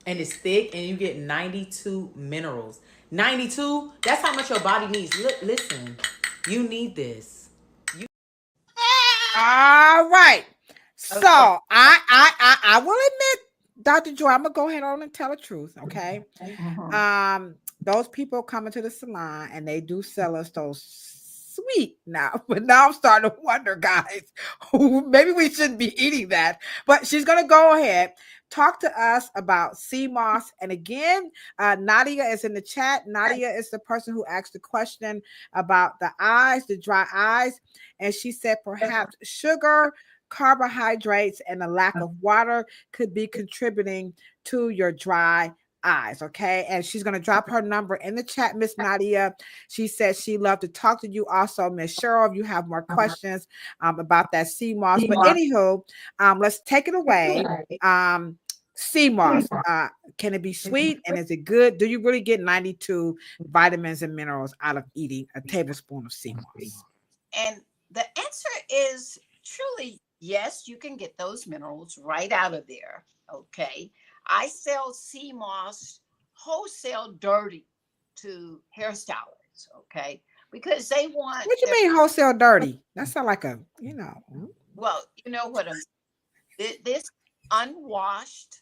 And it's thick, and you get 92 minerals. 92? That's how much your body needs. Listen, you need this.
All right. So I will admit, Dr. Joy, I'm gonna go ahead on and tell the truth. Okay. Those people come into the salon and they do sell us those sweet now, but now I'm starting to wonder, guys, maybe we shouldn't be eating that. But she's gonna go ahead, talk to us about sea moss. And again, Nadia is in the chat. Nadia is the person who asked the question about the eyes, the dry eyes, and she said perhaps sugar, carbohydrates, and a lack of water could be contributing to your dry eyes. Okay. And she's going to drop her number in the chat, Miss Nadia. She says she'd love to talk to you also, Miss Cheryl, if you have more questions about that sea moss. But anywho, let's take it away. Sea moss, can it be sweet, and is it good? Do you really get 92 vitamins and minerals out of eating a tablespoon of sea moss?
And the answer is truly yes, you can get those minerals right out of there. Okay. I sell sea moss wholesale dirty to hairstylists, okay? Because they want.
What you mean wholesale dirty? That sounds like a,
Well, you know what I'm saying. This unwashed,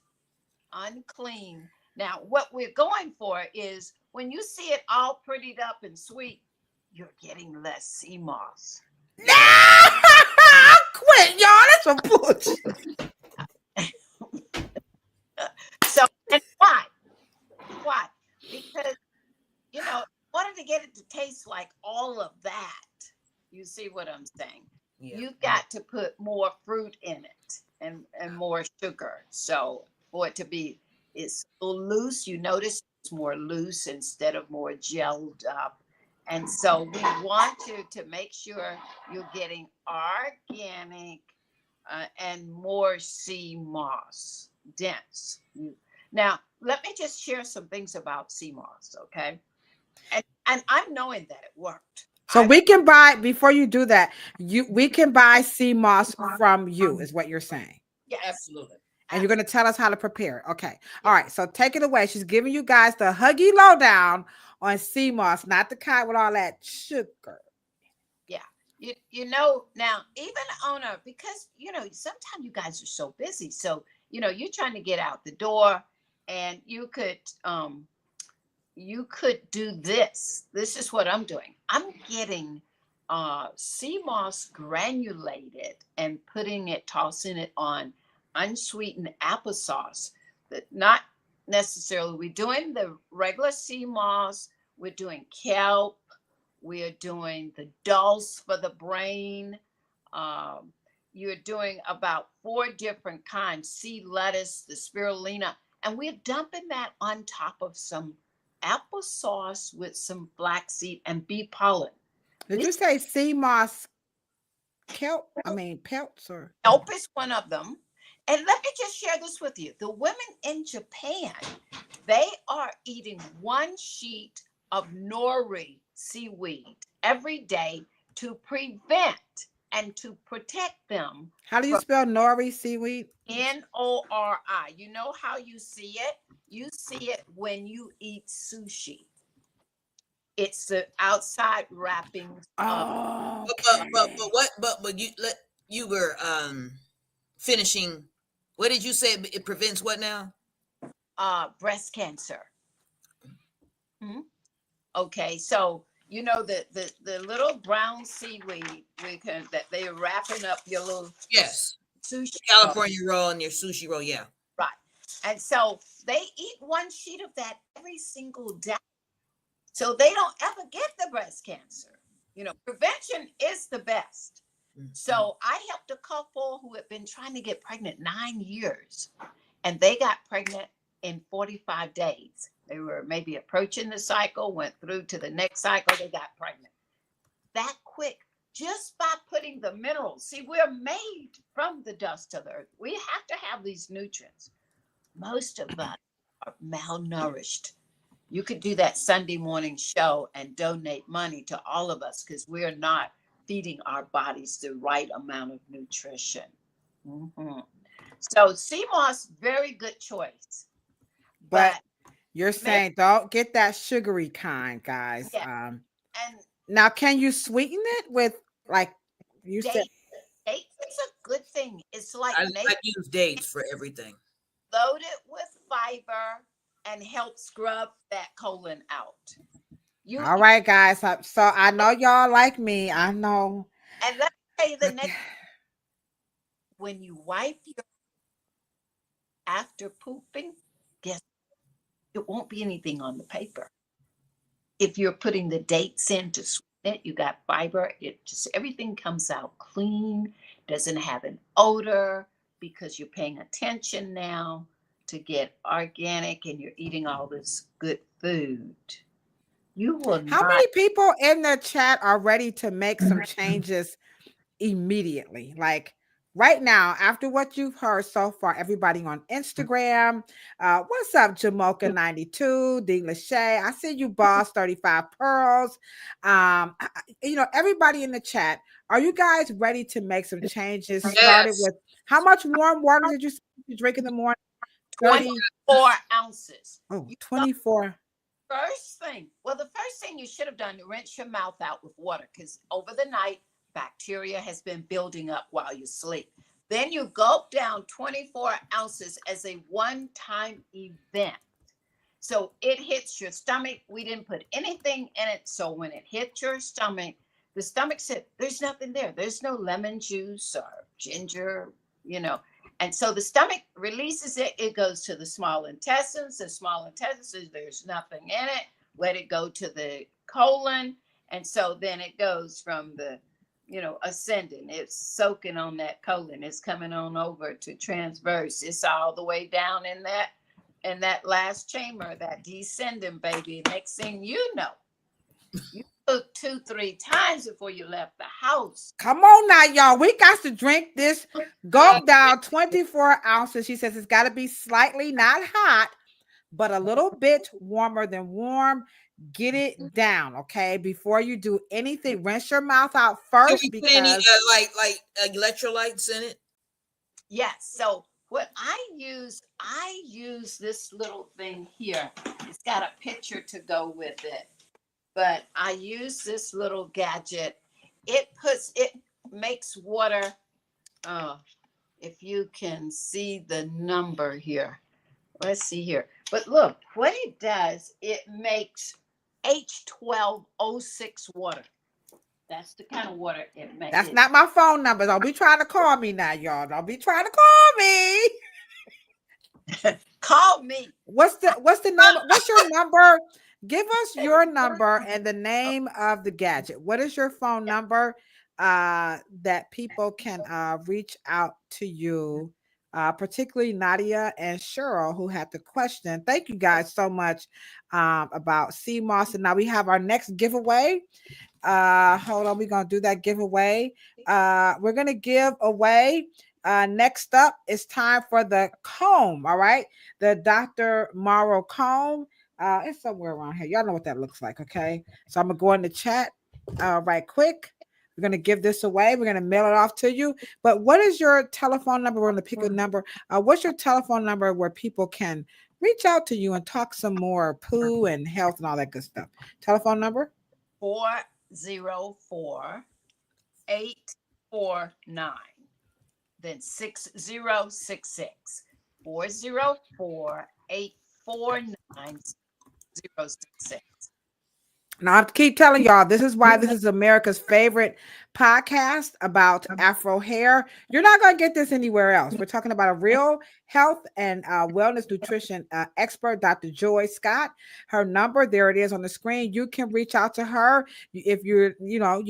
unclean. Now, what we're going for is when you see it all prettied up and sweet, you're getting less sea moss.
Nah! Quit, y'all. That's a bullshit.
So, and why? Why? Because, in order to get it to taste like all of that, you see what I'm saying? Yeah. You've got to put more fruit in it and more sugar. So for it to be, it's a little loose. You notice it's more loose instead of more gelled up. And so we want you to make sure you're getting organic and more sea moss, dense. Now, let me just share some things about sea moss, okay? And I'm knowing that it worked.
So we can buy, before you do that, we can buy sea moss from you, is what you're saying.
Yeah, absolutely.
And you're going to tell us how to prepare it. Okay. All right. So take it away. She's giving you guys the huggy lowdown on sea moss, not the kind with all that sugar.
Yeah. Now, even because, sometimes you guys are so busy. So, you're trying to get out the door, and you could you could do this. This is what I'm doing. I'm getting sea moss granulated and tossing it on unsweetened applesauce. That not necessarily, we're doing the regular sea moss, we're doing kelp, we're doing the dulse for the brain. You're doing about 4 different kinds, sea lettuce, the spirulina, and we're dumping that on top of some applesauce with some flaxseed and bee pollen.
Did you say sea moss kelp? I mean pelts or
Kelp is one of them. And let me just share this with you. The women in Japan, they are eating 1 sheet of nori seaweed every day to prevent and to protect them.
How do you spell nori seaweed?
Nori. You know how you see it? You see it when you eat sushi. It's the outside wrappings.
Oh,
But you were finishing. What did you say? It prevents what now?
Breast cancer. Okay, so you know the little brown seaweed that they are wrapping up your little sushi
California roll and your sushi roll, yeah.
Right. And so they eat 1 sheet of that every single day. So they don't ever get the breast cancer. Prevention is the best. So I helped a couple who had been trying to get pregnant 9 years, and they got pregnant in 45 days. They were maybe approaching the cycle, went through to the next cycle, they got pregnant. That quick, just by putting the minerals. See, we're made from the dust of the earth. We have to have these nutrients. Most of us are malnourished. You could do that Sunday morning show and donate money to all of us because we're not feeding our bodies the right amount of nutrition. So sea moss, very good choice.
But you're saying don't get that sugary kind, guys.
Yeah. And
now, can you sweeten it with like you said?
Dates is a good thing. It's like
I use dates for everything.
Loaded with fiber and help scrub that colon out.
All right, guys. So I know y'all like me. I know.
And let me tell you the next. When you wipe your after pooping, guess it won't be anything on the paper. If you're putting the dates in to sweeten it, you got fiber. It just everything comes out clean. Doesn't have an odor because you're paying attention now to get organic and you're eating all this good food. You will not.
How many people in the chat are ready to make some changes immediately? Like right now, after what you've heard so far, everybody on Instagram, what's up, Jamoka92, D. Lachey? I see you, Boss 35 Pearls. Everybody in the chat, are you guys ready to make some changes? Started with how much warm water did you drink in the morning?
24 ounces.
Oh, 24.
First thing you should have done to rinse your mouth out with water because over the night, bacteria has been building up while you sleep. Then you gulp down 24 ounces as a one-time event. So it hits your stomach. We didn't put anything in it. So when it hit your stomach, the stomach said, there's nothing there. There's no lemon juice or ginger, And so the stomach releases it. It goes to the small intestines. The small intestines says there's nothing in it. Let it go to the colon. And so then it goes from the, ascending. It's soaking on that colon. It's coming on over to transverse. It's all the way down in that last chamber, that descending, baby. Next thing you know, you took 2-3 times before you left the house.
Come on now, y'all. We got to drink this. Gulp down 24 ounces. She says it's got to be slightly not hot, but a little bit warmer than warm. Get it down, okay? Before you do anything, rinse your mouth out first.
Because any like electrolytes in it.
Yes. So what I use this little thing here. It's got a picture to go with it. But I use this little gadget. It makes water. If you can see the number here. Let's see here. But look, what it does, it makes H12O6 water. That's the kind of water it makes.
That's not my phone number. Don't be trying to call me now, y'all. Don't be trying to call me.
Call me.
What's the name? What's your number? Give us your number and the name of the gadget. What is your phone number that people can reach out to you, particularly Nadia and Cheryl, who had the question. Thank you guys so much about sea moss. And now we have our next giveaway. Hold on, we're gonna do that giveaway. We're gonna give away. Next up, it's time for the comb. All right, the Dr. Morrow comb. It's somewhere around here. Y'all know what that looks like, okay? So I'm gonna go in the chat right quick. We're gonna give this away. We're gonna mail it off to you. But what is your telephone number? We're gonna pick a number. What's your telephone number where people can reach out to you and talk some more poo and health and all that good stuff? Telephone number?
404-849. Then 6066. 404-849-6066.
Now, I keep telling y'all, this is why this is America's favorite podcast about Afro hair. You're not going to get this anywhere else. We're talking about a real health and wellness nutrition expert, Dr. Joy Scott. Her number, there it is on the screen. You can reach out to her. If you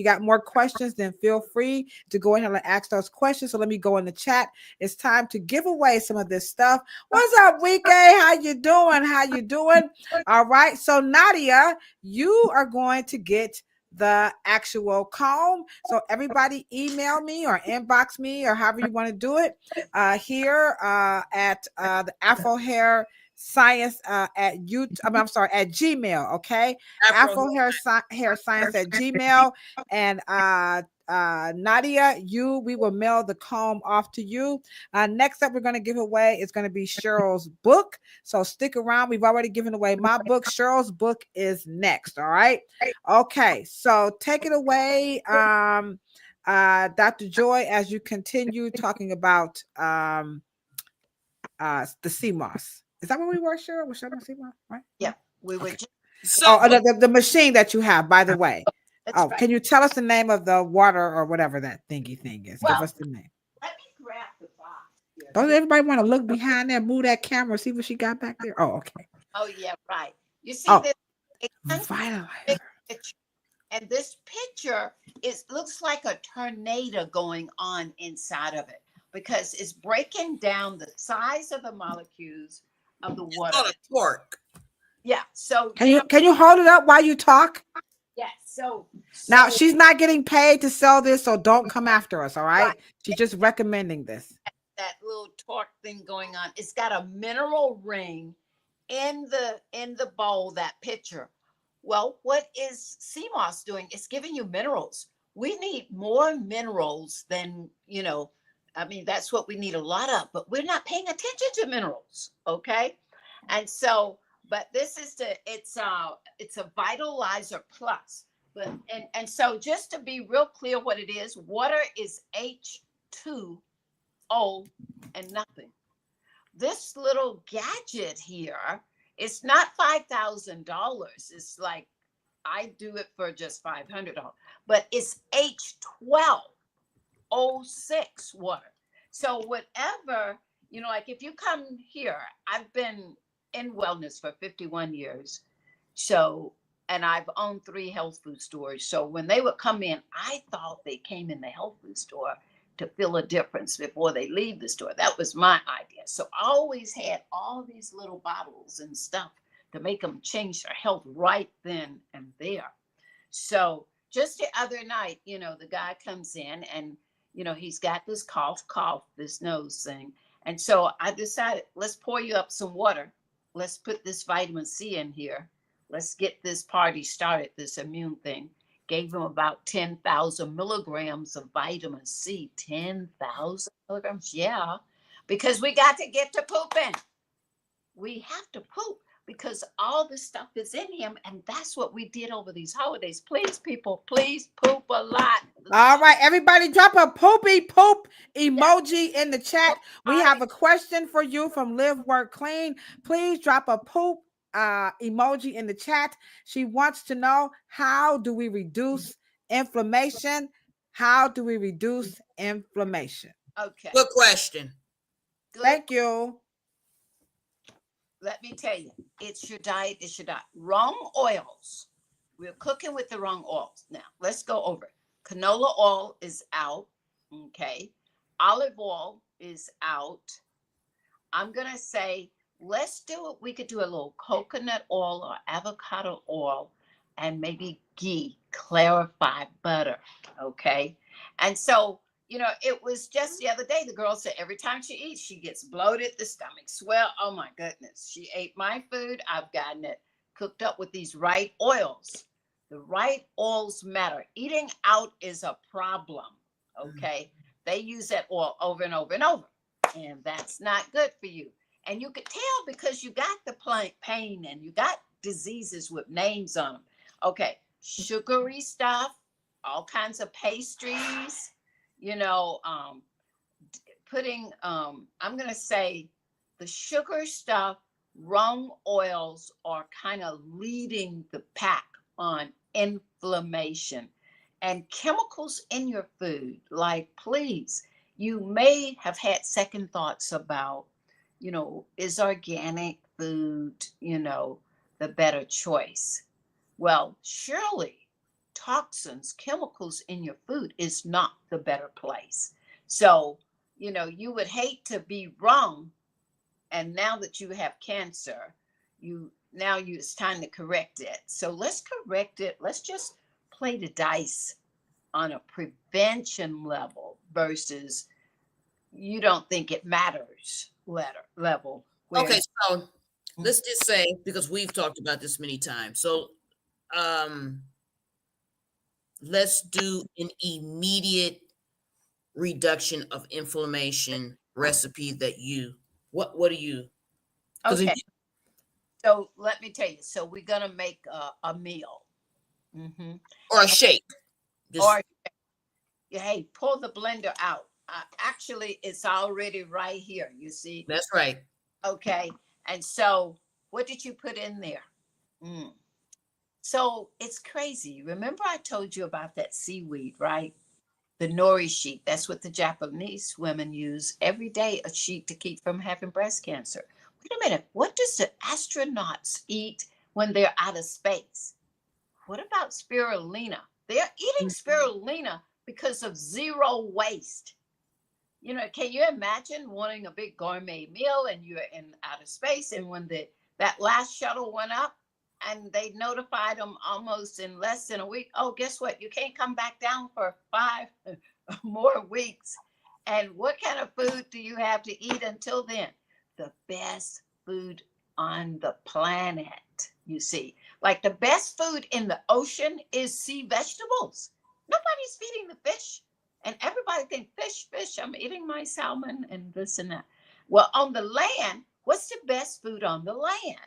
got more questions, then feel free to go ahead and ask those questions. So let me go in the chat. It's time to give away some of this stuff. What's up, Weekay? How you doing? All right. So Nadia, you are going to get the actual comb. So everybody email me or inbox me or however you want to do it here at the Afro Hair Science at YouTube. I'm sorry, at Gmail. Okay, Afro Hair Science at Gmail. And Nadia, we will mail the comb off to you. Next up, we're going to give away. It's going to be Cheryl's book. So stick around. We've already given away my book. Cheryl's book is next. All right. Okay. So take it away, Dr. Joy, as you continue talking about the sea moss. Is that what we were, Cheryl? We're showing sea moss, right?
Yeah, we were.
Okay. The machine that you have, by the way.
Right.
Can you tell us the name of the water or whatever that thingy thing is? Give us the name.
Let me grab the box.
Don't everybody want to look behind there, move that camera, see what she got back there? Oh, okay.
Oh, yeah, right. You see
this
vitalizer. And this picture looks like a tornado going on inside of it because it's breaking down the size of the molecules of the water.
It's a torque.
Yeah. So
can you hold it up while you talk?
Yes. So
now she's not getting paid to sell this, so don't come after us. All right. She's just recommending this.
That little torque thing going on. It's got a mineral ring in the bowl. That picture. Well, what is sea moss doing? It's giving you minerals. We need more minerals than that's what we need a lot of. But we're not paying attention to minerals. Okay, and so. But this is it's a Vitalizer Plus. But and so just to be real clear what it is, water is H2O and nothing. This little gadget here, it's not $5,000. It's like I do it for just $500, but it's H12O6 water. So whatever, like if you come here, I've been in wellness for 51 years. So, and I've owned 3 health food stores. So when they would come in, I thought they came in the health food store to feel a difference before they leave the store. That was my idea. So I always had all these little bottles and stuff to make them change their health right then and there. So just the other night, the guy comes in and, he's got this cough, this nose thing. And so I decided, let's pour you up some water. Let's put this vitamin C in here. Let's get this party started, this immune thing. Gave him about 10,000 milligrams of vitamin C. 10,000 milligrams? Yeah, because we got to get to pooping. We have to poop. because all the stuff is in him. And that's what we did over these holidays. Please, people, please poop a lot.
All right, everybody, drop a poopy poop emoji in the chat. We have a question for you from Live Work Clean. Please drop a poop emoji in the chat. She wants to know, how do we reduce inflammation? How do we reduce inflammation?
Okay.
Good question.
Good.
Thank you.
Let me tell you, it's your diet. It's your diet. Wrong oils. We're cooking with the wrong oils. Now, let's go over it. Canola oil is out. Okay. Olive oil is out. I'm going to say, let's do it. We could do a little coconut oil or avocado oil and maybe ghee, clarified butter. Okay. And so, you know, it was just the other day, the girl said every time she eats, she gets bloated, the stomach swell. Oh my goodness. She ate my food. I've gotten it cooked up with these right oils. The right oils matter. Eating out is a problem. Okay. They use that oil over and over and over. And that's not good for you. And you could tell because you got the pain and you got diseases with names on them. Okay. Sugary stuff, all kinds of pastries, you know, putting, I'm going to say the sugar stuff, wrong oils are kind of leading the pack on inflammation and chemicals in your food. Like, please, you may have had second thoughts about, you know, is organic food, you know, the better choice? Well, surely toxins, chemicals in your food is not the better place. So, you know, you would hate to be wrong. And now that you have cancer, it's time to correct it. So let's correct it. Let's just play the dice on a prevention level versus you don't think it matters level.
Okay, so let's just say, because we've talked about this many times. So let's do an immediate reduction of inflammation recipe that what do you?
Okay. So let me tell you. So we're gonna make a meal,
or a shake.
Hey, pull the blender out. Actually, it's already right here. You see?
That's right.
Okay. And so, what did you put in there? So it's crazy. Remember, I told you about that seaweed, right? The nori sheet. That's what the Japanese women use every day, a sheet to keep from having breast cancer. Wait a minute. What does the astronauts eat when they're out of space? What about spirulina? They're eating spirulina because of zero waste. You know, can you imagine wanting a big gourmet meal and you're in outer space, and when that last shuttle went up and they notified them almost in less than a week, oh, guess what? You can't come back down for 5 more weeks. And what kind of food do you have to eat until then? The best food on the planet, you see. Like the best food in the ocean is sea vegetables. Nobody's feeding the fish. And everybody think fish, I'm eating my salmon and this and that. Well, on the land, what's the best food on the land?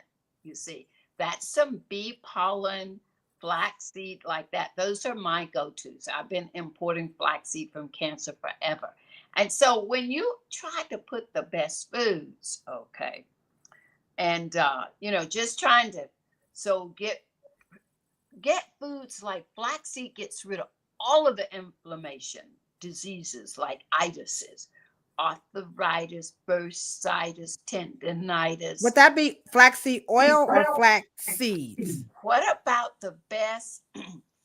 You see, that's some bee pollen, flaxseed, like that. Those are my go-tos. I've been importing flaxseed from Cancer forever. And so when you try to put the best foods, okay, and, you know, just trying to, so get foods like flaxseed gets rid of all of the inflammation, diseases like itises, arthritis, bursitis, tendinitis.
Would that be flaxseed oil or flax seeds?
What about the best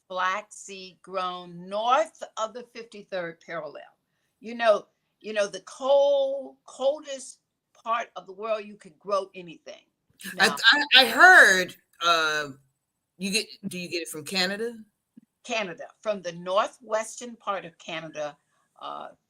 flaxseed grown north of the 53rd parallel? You know, the coldest part of the world you could grow anything. Now,
I heard do you get it from Canada?
Canada, from the northwestern part of Canada.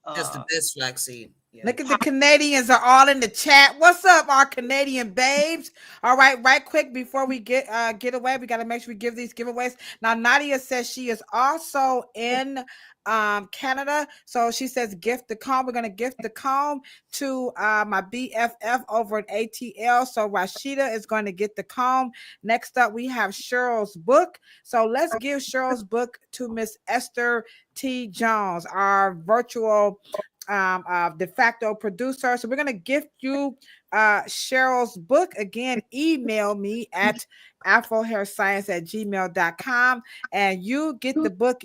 That's the best flaxseed. Yeah.
Look at the Canadians are all in the chat. What's up, our Canadian babes? All right quick before we get away, we got to make sure we give these giveaways. Now, Nadia says she is also in Canada, so she says gift the comb. We're gonna gift the comb to my BFF over at ATL. So Rashida is going to get the comb. Next up, we have Cheryl's book. So let's give Cheryl's book to Miss Esther T. Jones, our virtual de facto producer. So we're going to gift you Cheryl's book. Again, email me at afrohairscience@gmail.com and you get the book.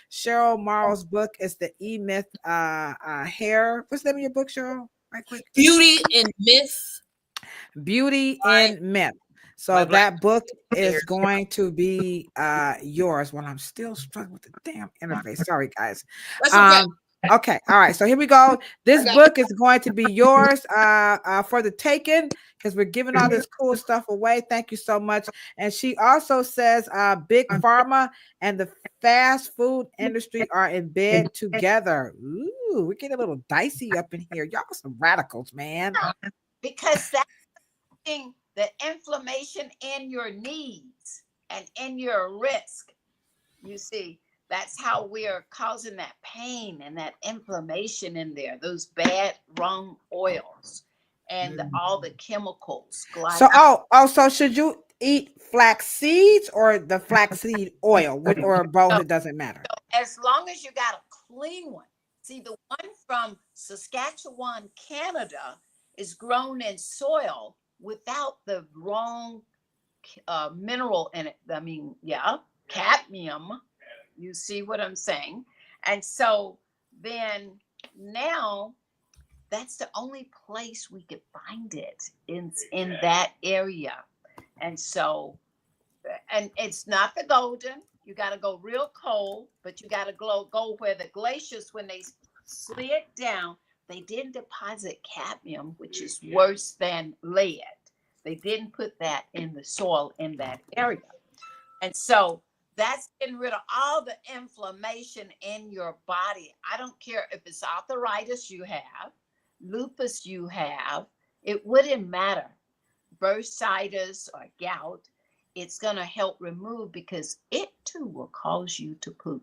Cheryl Morrow's book is the E-Myth hair. What's the name of your book, Cheryl? Right quick.
Beauty and Myth.
Beauty and Myth. So that book is going to be yours. Well, I'm still struggling with the damn interface. Sorry, guys.
That's okay.
Okay, all right. So here we go. This book is going to be yours for the taking because we're giving all this cool stuff away. Thank you so much. And she also says Big Pharma and the fast food industry are in bed together. Ooh, we're getting a little dicey up in here. Y'all are some radicals, man.
Because that's the inflammation in your knees and in your wrist. You see, that's how we are causing that pain and that inflammation in there, those bad, wrong oils and all the chemicals.
So should you eat flax seeds or the flaxseed oil or both? It doesn't matter.
So as long as you got a clean one. See, the one from Saskatchewan, Canada is grown in soil without the wrong mineral in it. I mean, cadmium. You see what I'm saying? And so then now that's the only place we could find it in that area. And so, and it's not the golden. You got to go real cold, but you got to go where the glaciers, when they slid down, they didn't deposit cadmium, which is worse than lead. They didn't put that in the soil in that area. And so that's getting rid of all the inflammation in your body. I don't care if it's arthritis you have, lupus you have, it wouldn't matter. Bursitis or gout, it's going to help remove because it too will cause you to poop.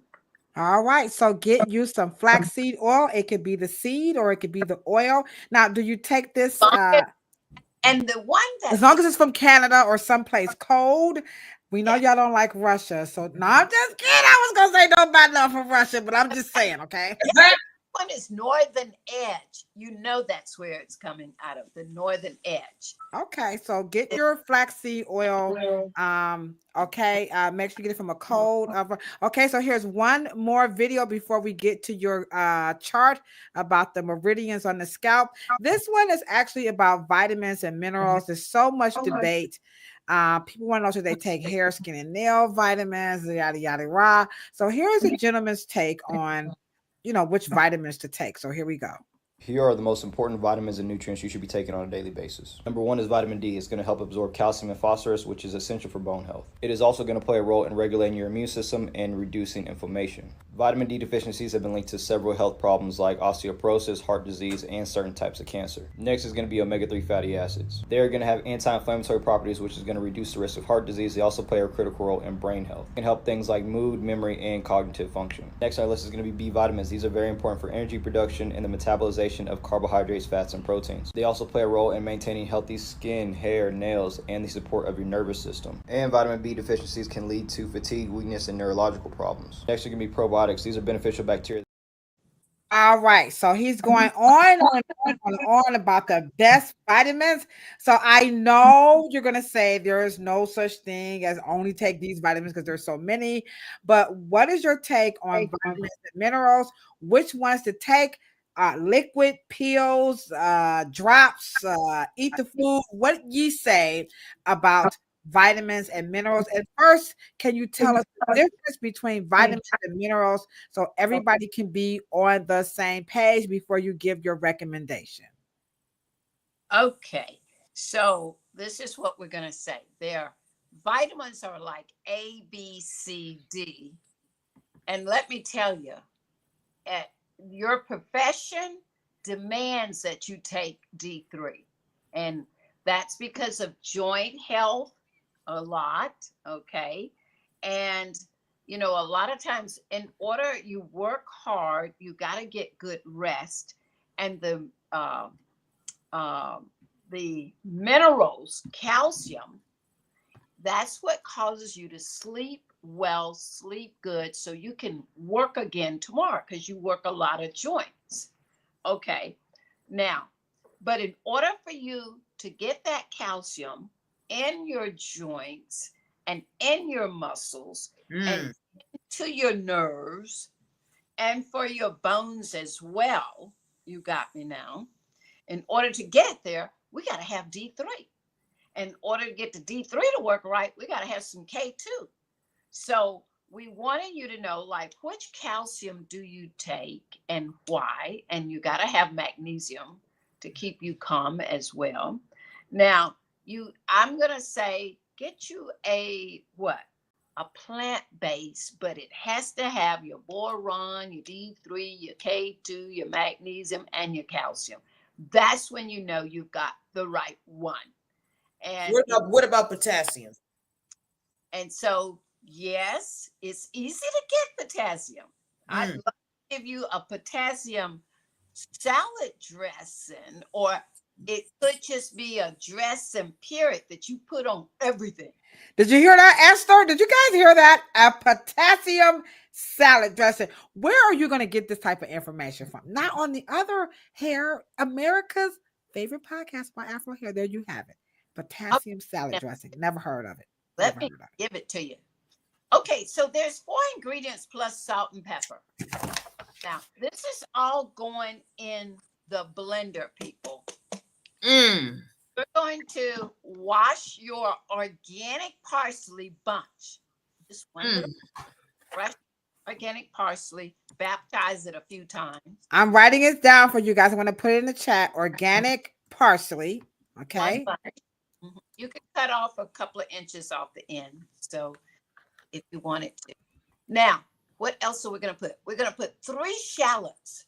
All right. So get you some flaxseed oil. It could be the seed or it could be the oil. Now, do you take this?
And the one that,
as long as it's from Canada or someplace cold, we know y'all don't like Russia. So no, I'm just kidding. I was gonna say don't buy nothing from Russia, but I'm just saying, okay.
One is Northern Edge. You know that's where it's coming out of, the Northern Edge.
Okay, so get your flaxseed oil. Okay, make sure you get it from a cold. Okay, so here's one more video before we get to your chart about the meridians on the scalp. This one is actually about vitamins and minerals. There's so much debate. People want to know should they take hair, skin, and nail vitamins, yada yada rah. So here's a gentleman's take on which vitamins to take. So here we go.
Here are the most important vitamins and nutrients you should be taking on a daily basis. Number one is vitamin D. It's going to help absorb calcium and phosphorus, which is essential for bone health. It is also going to play a role in regulating your immune system and reducing inflammation. Vitamin D deficiencies have been linked to several health problems like osteoporosis, heart disease, and certain types of cancer. Next is going to be omega-3 fatty acids. They're going to have anti-inflammatory properties, which is going to reduce the risk of heart disease. They also play a critical role in brain health. They can help things like mood, memory, and cognitive function. Next on our list is going to be B vitamins. These are very important for energy production and the metabolization of carbohydrates, fats, and proteins. They also play a role in maintaining healthy skin, hair, nails, and the support of your nervous system. And vitamin B deficiencies can lead to fatigue, weakness, and neurological problems. Next are going to be probiotics. These are beneficial bacteria.
All right, so he's going on about the best vitamins. So I know you're going to say there is no such thing as only take these vitamins because there's so many. But what is your take on vitamins and minerals? Which ones to take? Liquid, pills, drops, eat the food. What ye say about vitamins and minerals? And first, can you tell us the difference between vitamins and minerals so everybody can be on the same page before you give your recommendation?
Okay, so this is what we're going to say. Their vitamins are like A, B, C, D. And let me tell you, at your profession, demands that you take D3. And that's because of joint health a lot, okay? And, you know, a lot of times in order you work hard, you got to get good rest. And the minerals, calcium, that's what causes you to sleep well, sleep good, so you can work again tomorrow because you work a lot of joints. Okay. Now, but in order for you to get that calcium in your joints and in your muscles and to your nerves and for your bones as well, you got me now. In order to get there, we got to have D3. In order to get the D3 to work right, we got to have some K2. So we wanted you to know, like, which calcium do you take and why? And you got to have magnesium to keep you calm as well. Now, I'm going to say, get you a plant-based, but it has to have your boron, your D3, your K2, your magnesium, and your calcium. That's when you know you've got the right one. And
what about potassium?
And so, yes, it's easy to get potassium. I'd love to give you a potassium salad dressing, or it could just be a dressing period that you put on everything.
Did you hear that, Esther? Did you guys hear that? A potassium salad dressing. Where are you going to get this type of information from? Not on the other hair, America's favorite podcast by Afro Hair. There you have it. Potassium salad dressing. Never heard of it.
Let me give it to you. Okay, so there's 4 ingredients plus salt and pepper. Now, this is all going in the blender, people. We're going to wash your organic parsley bunch. Just one little fresh organic parsley. Baptize it a few times.
I'm writing it down for you guys. I'm going to put it in the chat. Organic parsley. Okay.
You can cut off a couple of inches off the end. So if you wanted to. Now, what else are we going to put? We're going to put 3 shallots.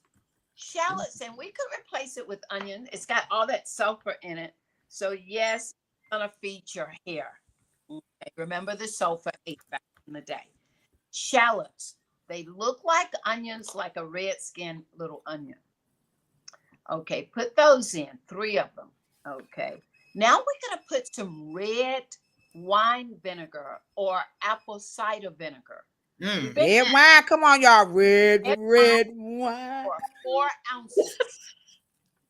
Shallots, and we could replace it with onion. It's got all that sulfur in it. So yes, it's going to feed your hair. Okay. Remember the sulfur ate back in the day. Shallots. They look like onions, like a red skinned little onion. Okay, put those in, 3 of them. Okay. Now we're going to put some red wine vinegar or apple cider vinegar.
Red wine. Come on, y'all. Red wine.
For 4 ounces,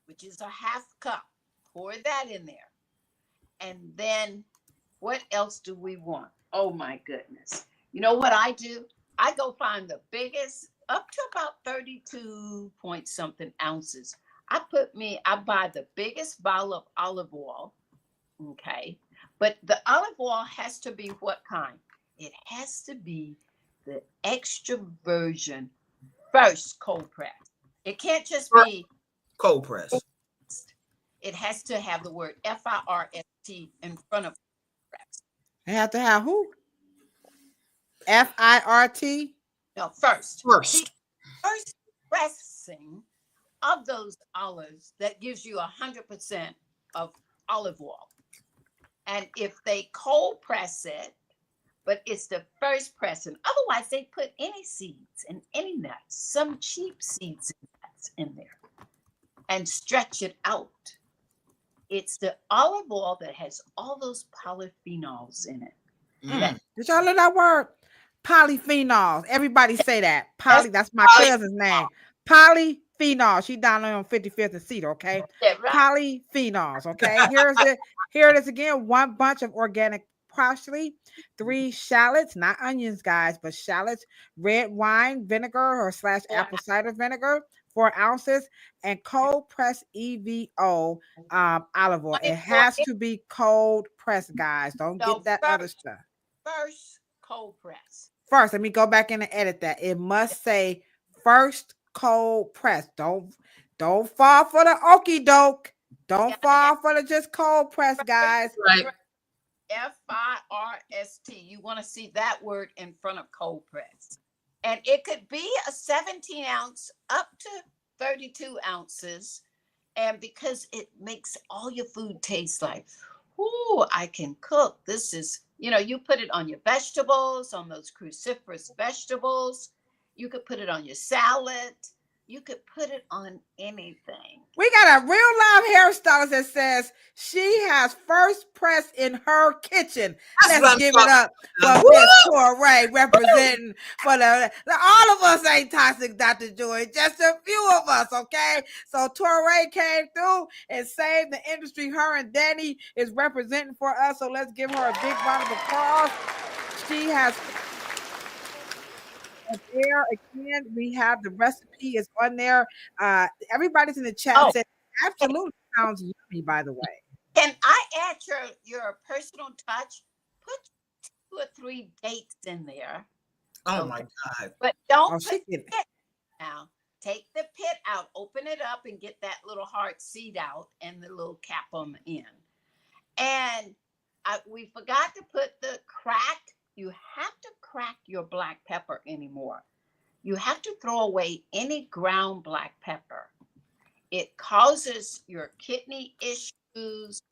which is a half cup. Pour that in there. And then what else do we want? Oh, my goodness. You know what I do? I go find the biggest, up to about 32 point something ounces. I buy the biggest bottle of olive oil. Okay. But the olive oil has to be what kind? It has to be the extra virgin first cold press. It can't just be
cold press.
It has to have the word FIRST in front of press.
They have to have who? FIRT?
No, first.
First
pressing of those olives that gives you 100% of olive oil. And if they cold press it, but it's the first pressing. Otherwise, they put any seeds and any nuts, some cheap seeds and nuts in there, and stretch it out. It's the olive oil that has all those polyphenols in it.
Did y'all learn that word? Polyphenols. Everybody say that. That's my cousin's name. Polyphenols. She down there on 55th and Cedar, okay? Right. Polyphenols, okay? Here it is again. 1 bunch of organic parsley, 3 shallots, not onions, guys, but shallots, red wine vinegar or / apple cider vinegar, 4 ounces, and cold pressed EVO olive oil. It has to be cold pressed, guys. Don't get that other stuff.
First cold press.
First, let me go back in and edit that. It must say first cold press. Don't fall for the okie doke. Don't fall for the just cold press, guys.
Right.
FIRST. You want to see that word in front of cold press. And it could be a 17 ounce up to 32 ounces. And because it makes all your food taste like, ooh, I can cook. This is, you put it on your vegetables, on those cruciferous vegetables. You could put it on your salad. You could put it on anything.
We got a real live hairstylist that says she has first press in her kitchen. Let's give it up for Miss Torrey representing for all of us ain't toxic, Dr. Joy. Just a few of us, okay? So Torrey came through and saved the industry. Her and Danny is representing for us. So let's give her a big round of applause. She has there again. We have the recipe is on there. Everybody's in the chat said absolutely sounds yummy, by the way.
Can I add your personal touch? Put 2 or 3 dates in there.
Oh my God.
But don't put the pit now. Take the pit out, open it up, and get that little hard seed out and the little cap on the end. And we forgot to put the crack. You have to crack your black pepper anymore. You have to throw away any ground black pepper. It causes your kidney issues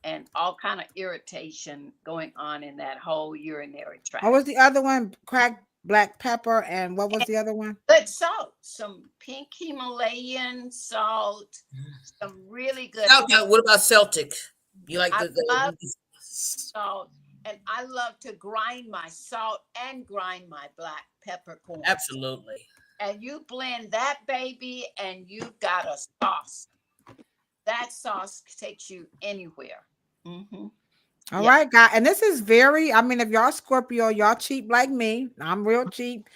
and all kind of irritation going on in that whole urinary tract.
What was the other one? Cracked black pepper, and what was the other one?
Good salt, some pink Himalayan salt, some really good.
What about Celtic? You like
the salt? And I love to grind my salt and grind my black peppercorn.
Absolutely.
And you blend that baby and you've got a sauce. That sauce takes you anywhere. Mm-hmm.
All right, guys. And this is if y'all Scorpio, y'all cheap like me. I'm real cheap.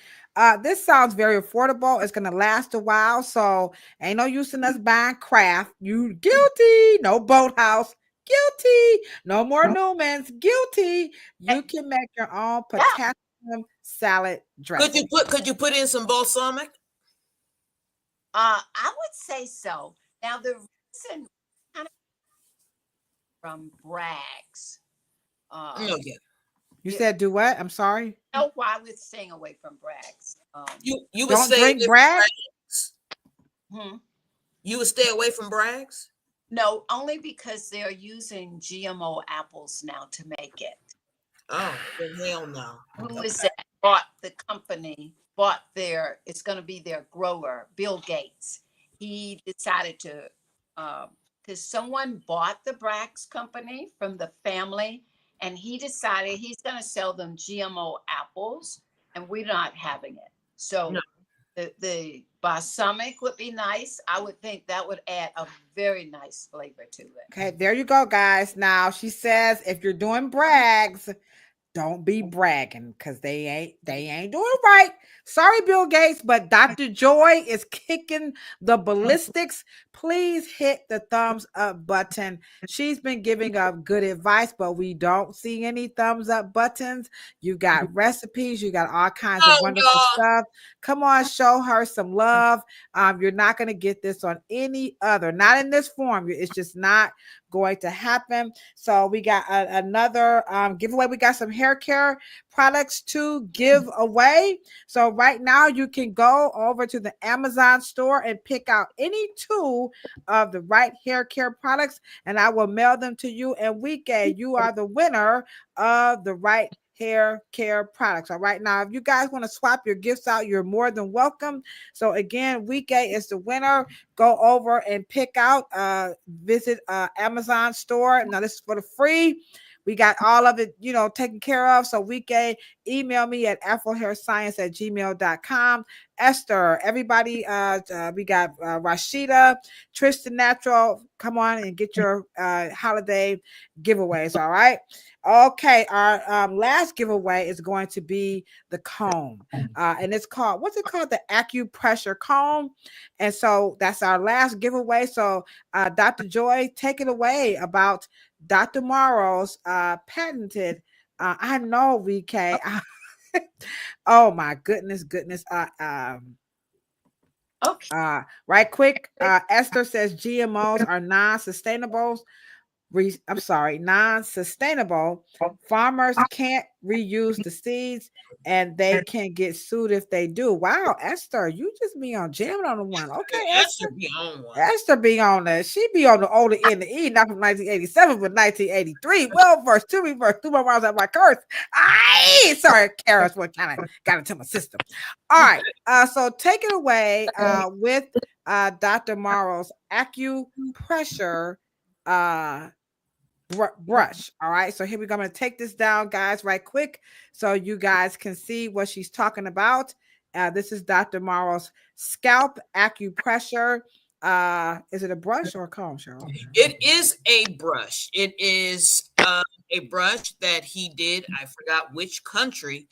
This sounds very affordable. It's gonna last a while. So ain't no use in us buying craft. You guilty. No Boathouse. Guilty. No more Newmans. Guilty. You can make your own potassium salad dressing.
Could you put in some balsamic?
I would say so. Now the reason from Bragg's.
You said do what? I'm sorry.
No, why we're staying away from Bragg's.
You would
don't drink Bragg's?
You would stay away from Bragg's?
No, only because they're using GMO apples now to make it.
Oh, hell no.
Who is that bought the company, it's going to be their grower, Bill Gates. He decided to, because someone bought the Bragg's company from the family, and he decided he's going to sell them GMO apples, and we're not having it. So the balsamic would be nice. I would think that would add a very nice flavor to it.
Okay, there you go, guys. Now she says if you're doing Bragg's, don't be bragging because they ain't doing right. Sorry, Bill Gates, but Dr. Joy is kicking the ballistics. Please hit the thumbs up button. She's been giving up good advice, but we don't see any thumbs up buttons. You got recipes, you got all kinds of wonderful stuff. Come on, show her some love. You're not going to get this on any other, not in this form. It's just not going to happen. So we got another giveaway. We got some hair care products to give away. So right now you can go over to the Amazon store and pick out any 2 of the right hair care products, and I will mail them to you. And weekend, you are the winner of the right hair care products. All right. Now, if you guys want to swap your gifts out, you're more than welcome. So again, weekend is the winner. Go over and pick out, visit Amazon store. Now this is for the free. We got all of it, taken care of. So weekend, email me at afrohairscience@gmail.com. Esther, everybody, we got Rashida, Tristan Natural. Come on and get your holiday giveaways. All right. Okay. Our last giveaway is going to be the comb. And it's called, what's it called? The acupressure comb. And so that's our last giveaway. So Dr. Joy, take it away about Dr. Morrow's patented. I know, VK. Oh my goodness.
Okay.
Right quick. Esther says GMOs are non-sustainable. non-sustainable, farmers can't reuse the seeds and they can get sued if they do. Wow, Esther, you just be on jamming on the one. Okay,
Esther
Esther.
be on one.
Esther be on that. She be on the older end of E, not from 1987, but 1983. Well, verse 2 reverse 2 more miles at my curse. Sorry, Karis, what kind of got into my system. All right. So take it away with Dr. Morrow's acupressure brush. All right, so here we go. I'm going to take this down, guys, right quick, so you guys can see what she's talking about. This is Dr. Morrow's scalp acupressure. Is it a brush or a comb, Cheryl?
It is a brush. It is a brush that he did. I forgot which country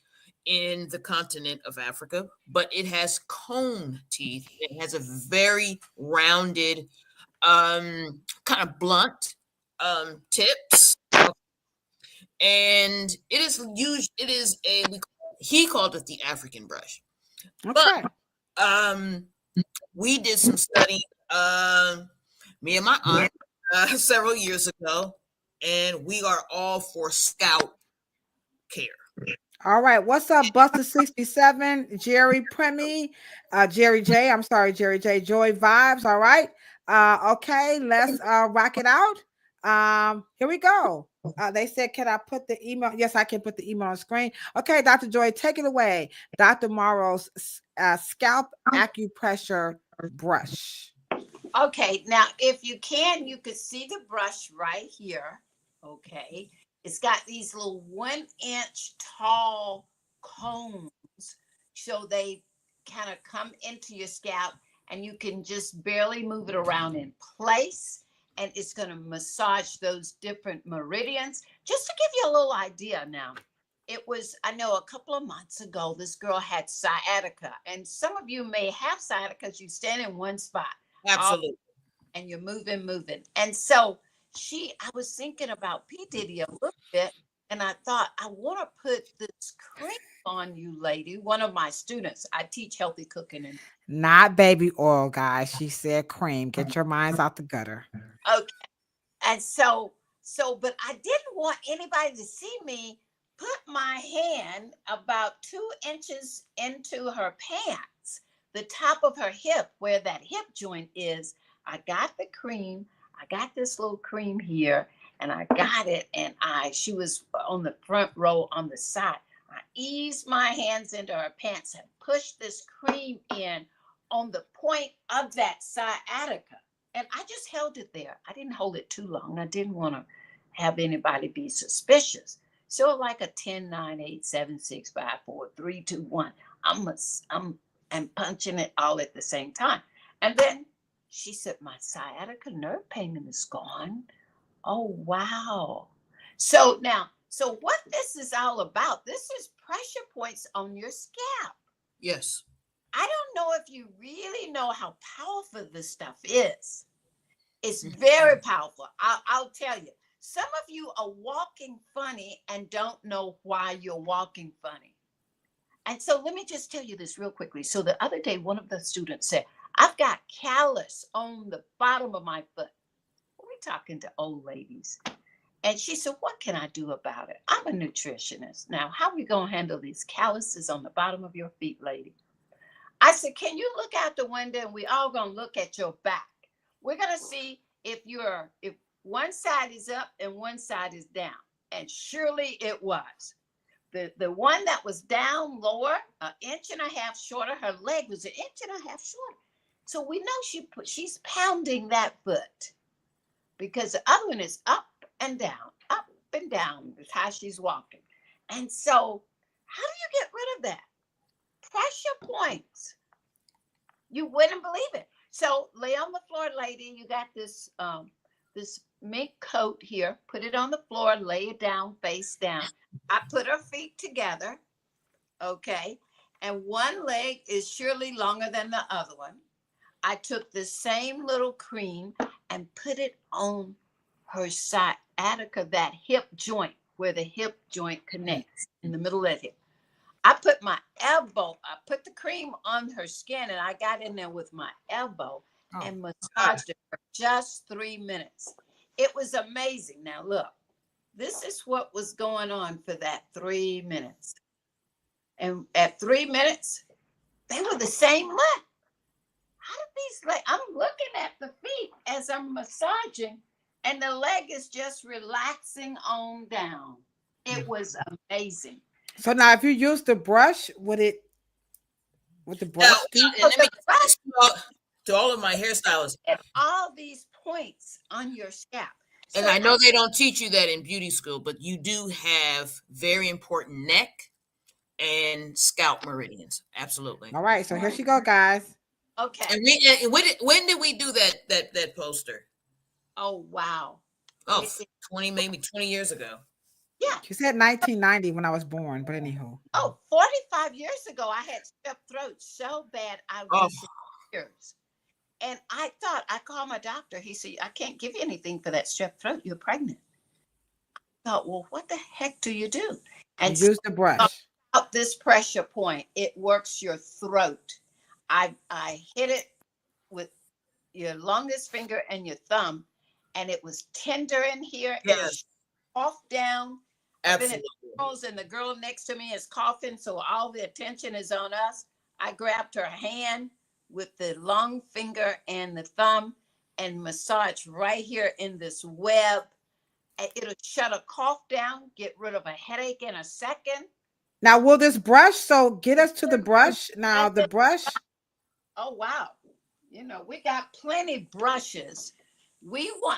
in the continent of Africa, but it has cone teeth. It has a very rounded, kind of blunt tips, and it is used. It is he called it the African brush.
Okay.
But we did some study, me and my aunt, several years ago, and we are all for scalp care.
All right. What's up, Buster 67, Jerry Premi, Jerry J. I'm sorry, Jerry J. Joy Vibes. All right. Okay, let's rock it out. Here we go. They said, can I put the email? Yes, I can put the email on screen. Okay, Dr. Joy, take it away. Dr. Morrow's scalp acupressure brush.
Okay, now if you can, you could see the brush right here. Okay, it's got these little 1-inch tall cones, so they kind of come into your scalp, and you can just barely move it around in place, and it's going to massage those different meridians. Just to give you a little idea now, it was, I know a couple of months ago, this girl had sciatica, and some of you may have sciatica because you stand in one spot.
Absolutely.
And you're moving. And so I was thinking about P. Diddy a little bit, and I thought, I want to put this cream on you, lady. One of my students, I teach healthy cooking. And
not baby oil, guys. She said cream. Get your minds out the gutter.
Okay. And but I didn't want anybody to see me put my hand about 2 inches into her pants, the top of her hip, where that hip joint is. I got the cream. I got this little cream here, and I got it. And she was on the front row on the side. I eased my hands into her pants and pushed this cream in on the point of that sciatica. And I just held it there. I didn't hold it too long. I didn't want to have anybody be suspicious. So like a 10, 9, 8, 7, 6, 5, 4, 3, 2, 1. I'm punching it all at the same time. And then she said, my sciatica nerve pain is gone. Oh, wow. So what this is all about, this is pressure points on your scalp.
Yes.
I don't know if you really know how powerful this stuff is. It's very powerful. I'll tell you. Some of you are walking funny and don't know why you're walking funny. And so let me just tell you this real quickly. So the other day, one of the students said, I've got callus on the bottom of my foot. We're talking to old ladies. And she said, what can I do about it? I'm a nutritionist. Now, how are we going to handle these calluses on the bottom of your feet, lady? I said, can you look out the window, and we all going to look at your back. We're going to see if one side is up and one side is down. And surely it was. The one that was down lower, 1.5 inches shorter, her leg was 1.5 inches shorter. So we know she's pounding that foot, because the other one is up and down is how she's walking. And so how do you get rid of that? Pressure points. You wouldn't believe it. So lay on the floor, lady. You got this this mink coat here. Put it on the floor, lay it down, face down. I put her feet together, okay? And one leg is surely longer than the other one. I took the same little cream and put it on her sciatica, that hip joint, where the hip joint connects in the middle of the hip. I put my elbow, I put the cream on her skin, and I got in there with my elbow and massaged it for just 3 minutes. It was amazing. Now look, this is what was going on for that 3 minutes. And at 3 minutes, they were the same length. How did these legs? I'm looking at the feet as I'm massaging, and the leg is just relaxing on down. It was amazing.
So now, if you use the brush, would the brush do?
And let me say to all of my hairstylists,
At all these points on your scalp.
and I know they don't teach you that in beauty school, but you do have very important neck and scalp meridians. Absolutely.
All right, so here she go, guys.
Okay.
And when did we do that poster?
Oh, wow.
Oh, 20 years ago.
Yeah.
She said 1990 when I was born, but anywho.
Oh, 45 years ago, I had strep throat so bad I was in tears. And I called my doctor. He said, I can't give you anything for that strep throat. You're pregnant. I thought, well, what the heck do you do? And
use the brush.
Up this pressure point, it works your throat. I hit it with your longest finger and your thumb, and it was tender in here.
Yes.
It was off down.
Absolutely.
And the girl next to me is coughing, so all the attention is on us. I grabbed her hand with the long finger and the thumb and massage right here in this web. It'll shut a cough down, get rid of a headache in a second.
Now, will this brush, so get us to the brush. Now, the brush.
Oh, wow. You know, we got plenty brushes.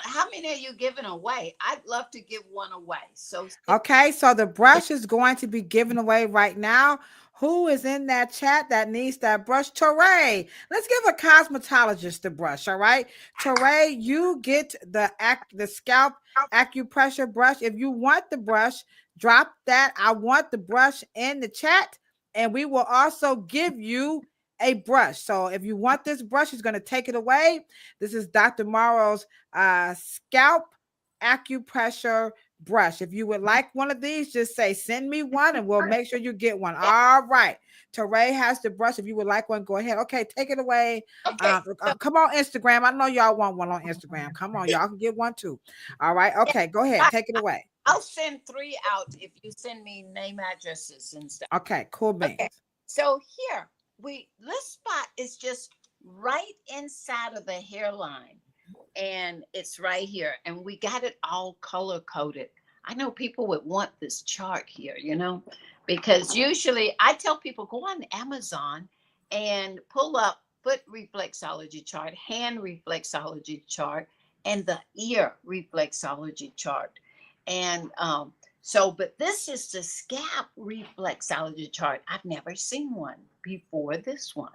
How many are you giving away? I'd love to give one away. So
okay, so the brush is going to be given away right now. Who is in that chat that needs that brush? Teray. Let's give a cosmetologist the brush, all right? Teray, you get the scalp acupressure brush. If you want the brush, drop that I want the brush in the chat, and we will also give you a brush. So if you want this brush, he's going to take it away. This is Dr. Morrow's scalp acupressure brush. If you would like one of these, just say send me one and we'll make sure you get one. All right. Teray has the brush. If you would like one, go ahead. Okay, take it away.
Okay.
Come on Instagram. I know y'all want one on Instagram. Come on, y'all can get one too. All right. Okay, go ahead. Take it away.
I'll send 3 out if you send me name, addresses, and stuff.
Okay, cool beans.
Okay. So here, this spot is just right inside of the hairline, and it's right here, and we got it all color coded. I know people would want this chart here, because usually I tell people go on Amazon and pull up foot reflexology chart, hand reflexology chart, and the ear reflexology chart. And but this is the scalp reflexology chart. I've never seen one before this one.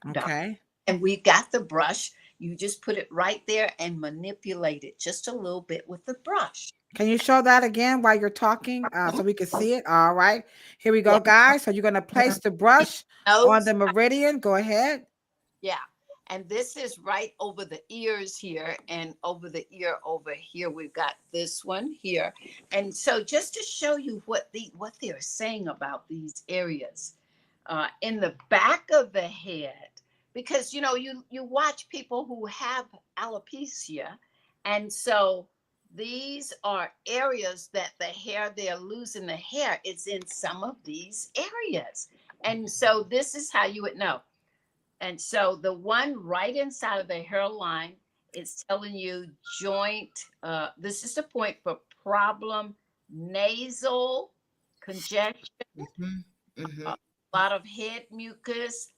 Okay.
And we got the brush. You just put it right there and manipulate it just a little bit with the brush.
Can you show that again while you're talking so we can see it? All right. Here we go, guys. So you're going to place the brush on the meridian. Go ahead.
Yeah. And this is right over the ears here, and over the ear over here. We've got this one here. And so just to show you what they're saying about these areas in the back of the head, because, you watch people who have alopecia. And so these are areas that they're losing the hair. It's in some of these areas. And so this is how you would know. And so the one right inside of the hairline is telling you joint. This is the point for problem, nasal congestion, a lot of head mucus.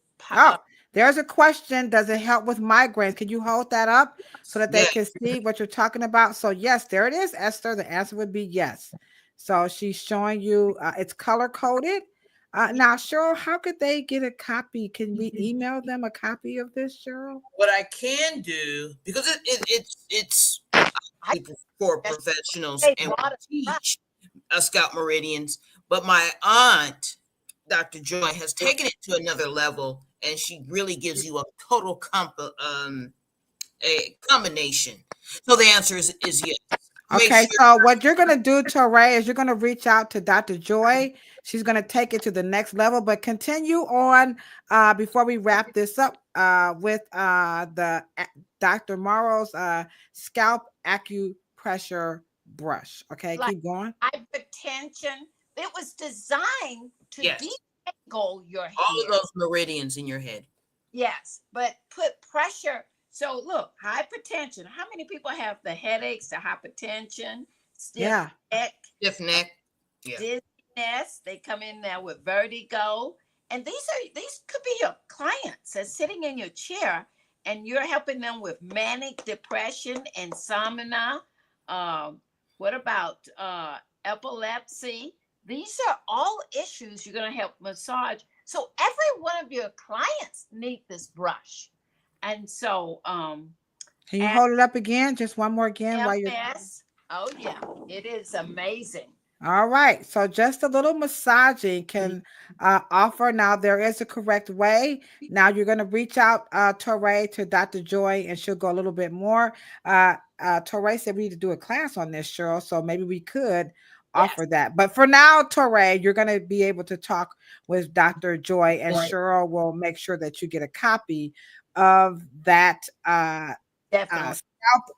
There's a question. Does it help with migraines? Can you hold that up so that they can see what you're talking about? So yes, there it is, Esther. The answer would be yes. So she's showing you it's color coded. Now, Cheryl, how could they get a copy? Can we email them a copy of this, Cheryl?
What I can do, because it's for professionals and we teach scalp meridians, but my aunt, Dr. Joy, has taken it to another level, and she really gives you a total a combination. So the answer is yes.
Okay, so what you're going to do, Teray, is you're going to reach out to Dr. Joy. She's going to take it to the next level, but continue on before we wrap this up with the Dr. Morrow's scalp acupressure acupressure brush. Okay,
Like
keep going.
hypertension. It was designed to
Yes.
detangle your
All of
hair.
those meridians in your head.
Yes, but put pressure. So look, hypertension. How many people have the headaches, the hypertension, stiff neck,
Stiff neck. Yeah.
dizziness? They come in there with vertigo. And these could be your clients that's sitting in your chair and you're helping them with manic depression, insomnia. What about epilepsy? These are all issues you're going to help massage. So every one of your clients need this brush. And so
Can you hold it up again? Just one more again while you're.
MS, oh yeah, it is amazing.
All right. So just a little massaging can offer. Now, there is a correct way. Now, you're going to reach out, Torre, to Dr. Joy, and she'll go a little bit more. Torre said we need to do a class on this, Cheryl, so maybe we could offer that. But for now, Torre, you're going to be able to talk with Dr. Joy, and Cheryl will make sure that you get a copy of that scalp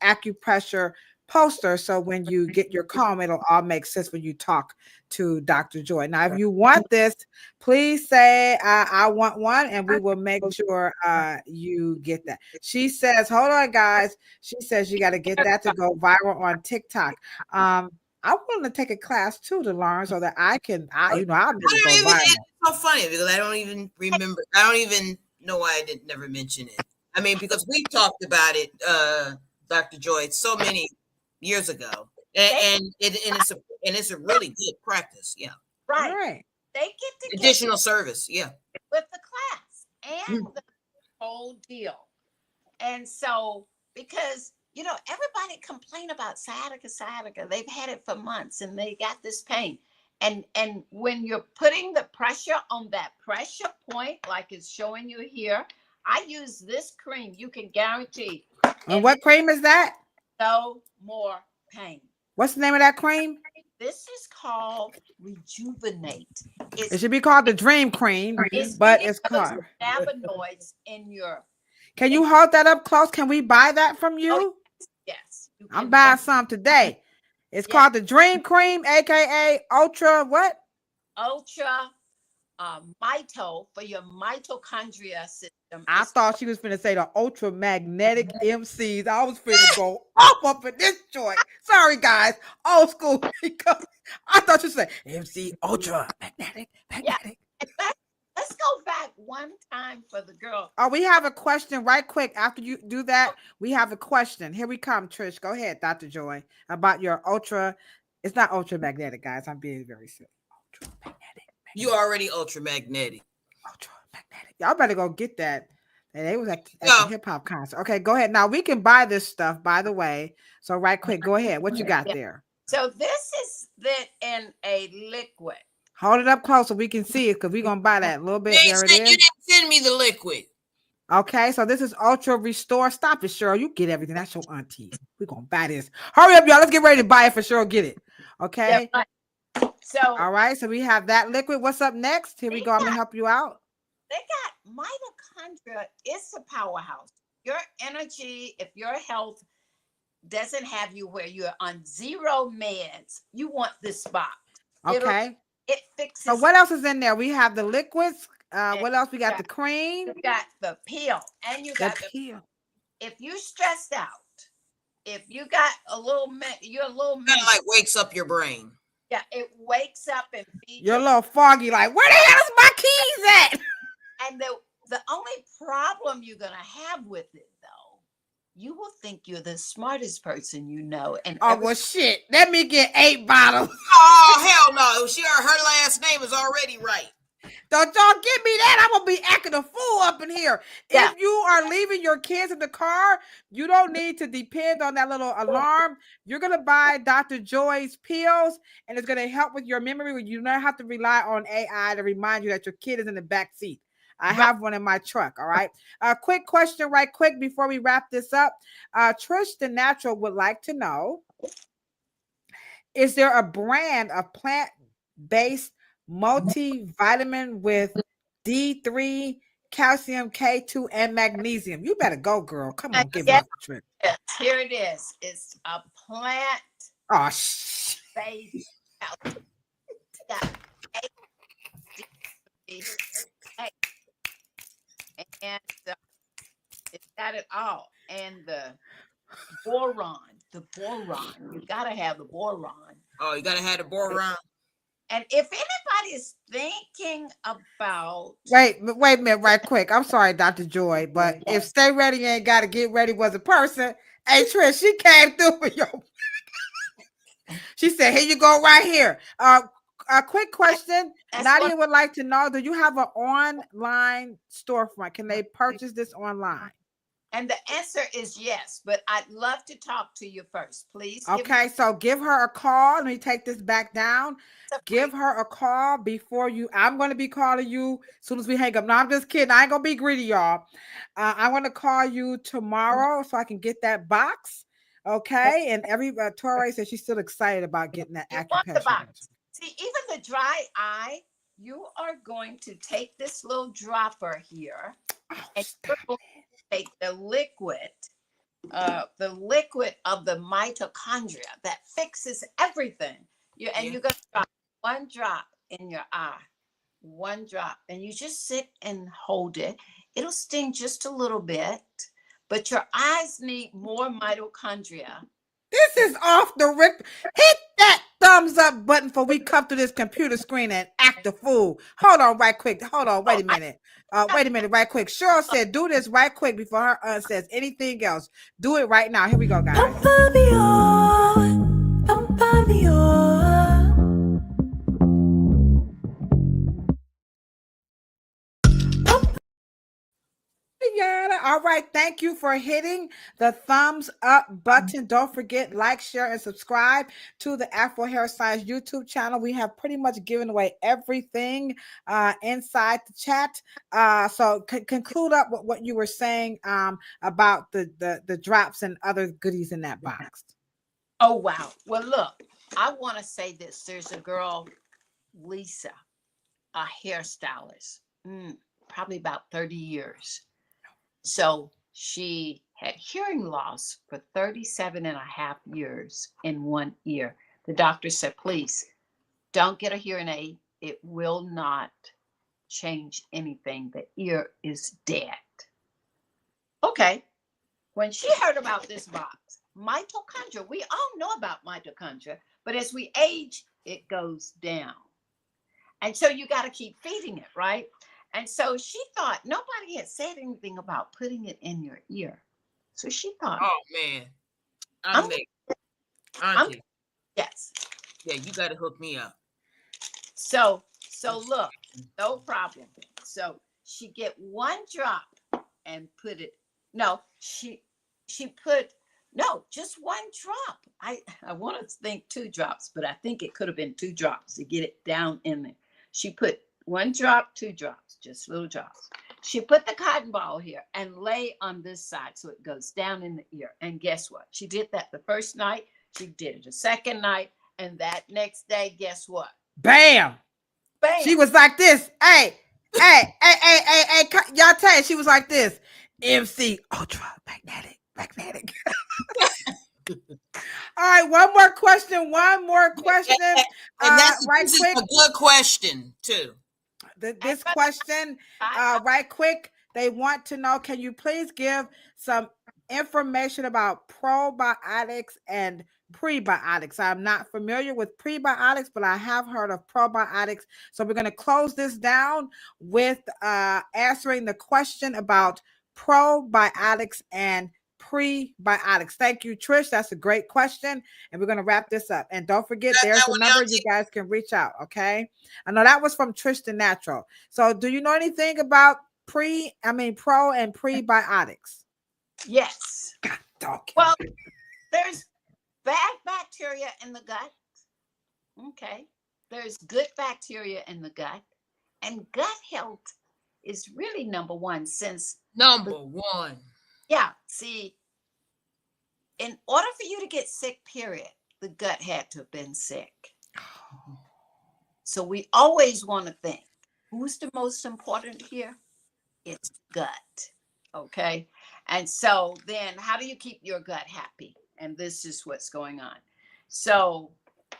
acupressure poster, so when you get your comb, it'll all make sense when you talk to Dr. Joy. Now, if you want this, please say I want one, and we will make sure you get that. She says, hold on, guys. She says you got to get that to go viral on TikTok. I want to take a class too to learn so that I'll never go viral.
It's so funny because I don't even remember. I don't even know why I never mention it. I mean, because we talked about it, Dr. Joy, so many years ago, and it's a really good practice. Yeah,
right. They get to
additional service. Yeah,
with the class and the whole deal. And so, because everybody complain about sciatica. They've had it for months and they got this pain. And when you're putting the pressure on that pressure point, like it's showing you here, I use this cream. You can guarantee.
And what cream is that?
No more pain.
What's the name of that cream?
This is called Rejuvenate.
It should be called the Dream Cream, but it's called
cannabinoids in your.
Can you hold that up close? Can we buy that from you?
Oh, yes.
I'm buying some today. It's called the Dream Cream, a.k.a. Ultra what?
Ultra mito for your mitochondria system.
I thought she was finna say the ultra magnetic MCs. I was finna go up in this joint. Sorry, guys. Old school. I thought you said MC ultra magnetic.
Yeah. Let's go back one time for the girl.
Oh, we have a question right quick. After you do that, we have a question. Here we come, Trish. Go ahead, Dr. Joy, about your ultra. It's not ultra magnetic, guys. I'm being very silly. Ultra magnetic.
You already ultra magnetic.
Ultra magnetic. Y'all better go get that. And they was at the hip hop concert. Okay, go ahead. Now we can buy this stuff, by the way. So right quick, go ahead. What you got there?
So this is that in a liquid.
Hold it up close so we can see it, because we're gonna buy that a little bit. There it is.
You didn't send me the liquid.
Okay, so this is Ultra Restore. Stop it, Cheryl. You get everything. That's your auntie. We're gonna buy this. Hurry up, y'all. Let's get ready to buy it for Cheryl. Get it. Okay.
Yeah, so
all right, so we have that liquid. What's up next? Here we go. I'm gonna help you out.
They got mitochondria. It's a powerhouse. Your energy, if your health doesn't have you where you're on zero meds, you want this box.
Okay.
It fixes.
So what else is in there? We have the liquids. What else? We got the cream.
You got the peel, and you got the peel. If you stressed out, if you got a little, you're a little
kind of like wakes up your brain.
Yeah, it wakes up and feeds.
You're a little foggy, like where the hell is my keys at?
And the only problem you're gonna have with it, though, you will think you're the smartest person you know. And
well, shit. Let me get 8 bottles.
Oh hell no! Her last name is already right.
Don't y'all give me that. I'm gonna be acting a fool up in here.
Yeah.
If you are leaving your kids in the car, you don't need to depend on that little alarm. You're gonna buy Dr. Joy's pills, and it's gonna help with your memory. You don't have to rely on AI to remind you that your kid is in the back seat. I have one in my truck. All right. Quick question, right quick, before we wrap this up. Trish the Natural would like to know: is there a brand of plant-based multivitamin with D3 calcium, K2, and magnesium. You better go, girl. Come on, give it
Yes,
up, Trish.
yes, here it is. It's a plant
Oh,
based calcium. Got A, D, A, and it's got it all. And the boron, you gotta have the boron.
Oh, you gotta have the boron.
And if anybody is thinking about
wait a minute, right quick. I'm sorry, Dr. Joy, but if Stay Ready ain't got to get ready was a person, hey Trish, she came through for you. She said, "Here you go, right here." A quick question. Nadia would like to know: do you have an online storefront? Can they purchase this online?
And the answer is yes, but I'd love to talk to you first, please.
Okay, so give her a call. Let me take this back down. Give her a call before you. I'm going to be calling you as soon as we hang up. No, I'm just kidding. I ain't going to be greedy, y'all. I'm going to call you tomorrow so I can get that box. Okay, and Torre said she's still excited about getting that acupressure.
See, even the dry eye, you are going to take this little dropper here, and you're going to take the liquid of the mitochondria that fixes everything. You're going to drop one drop in your eye, one drop, and you just sit and hold it. It'll sting just a little bit, but your eyes need more mitochondria.
This is off the rip. Hit that thumbs up button before we come to this computer screen and act a fool. Hold on right quick. Hold on. Wait a minute. Wait a minute right quick. Cheryl said do this right quick before her says anything else. Do it right now. Here we go, guys. All right, thank you for hitting the thumbs up button. Don't forget, like, share, and subscribe to the Afro Hair Science YouTube channel. We have pretty much given away everything inside the chat. So conclude up with what you were saying about the drops and other goodies in that box.
Oh, wow. Well, look, I want to say this. There's a girl, Lisa, a hairstylist, probably about 30 years. So she had hearing loss for 37 and a half years in one ear. The doctor said, please don't get a hearing aid. It will not change anything. The ear is dead. Okay. When she heard about this box, mitochondria, we all know about mitochondria, but as we age, it goes down. And so you got to keep feeding it, right? And so she thought nobody had said anything about putting it in your ear. So she thought,
oh man, Auntie.
Yes.
Yeah, you got to hook me up.
So look, no problem. So she get one drop and put it. No, she put just one drop. I want to think 2 drops, but I think it could have been 2 drops to get it down in there. She put 1 drop, 2 drops, just little drops. She put the cotton ball here and lay on this side so it goes down in the ear. And guess what? She did that the first night. She did it the second night. And that next day, guess what?
Bam. Bam. She was like this. Hey. Y'all tell you, she was like this. MC Ultra Magnetic. All right, one more question. And
that's
right quick.
A good question too.
This question, right quick. They want to know: can you please give some information about probiotics and prebiotics? I'm not familiar with prebiotics, but I have heard of probiotics. So we're going to close this down with answering the question about probiotics and prebiotics. Thank you, Trish. That's a great question. And we're going to wrap this up. And don't forget, there's the number you guys can reach out. Okay. I know that was from Trish the Natural. So do you know anything about pro and prebiotics?
Yes. Well, there's bad bacteria in the gut. Okay. There's good bacteria in the gut. And gut health is really number one since
number one.
Yeah. See, in order for you to get sick, period, the gut had to have been sick. So we always want to think, who's the most important here? it's gut. Okay. And so then how do you keep your gut happy? And this is what's going on. So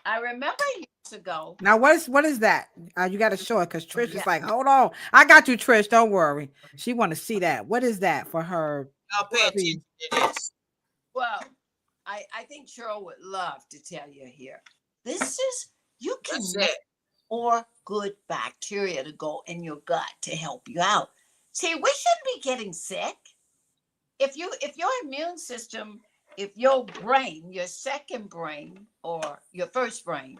I remember years ago.
Now, what is that? You got to show it because Trish is like, hold on. I got you, Trish. Don't worry. She want to see that. What is that for her?
I'll pay attention to this.
Well, I think Cheryl would love to tell you here. This is, you can make more good bacteria to go in your gut to help you out. See, we shouldn't be getting sick. If your immune system, if your brain, your second brain or your first brain,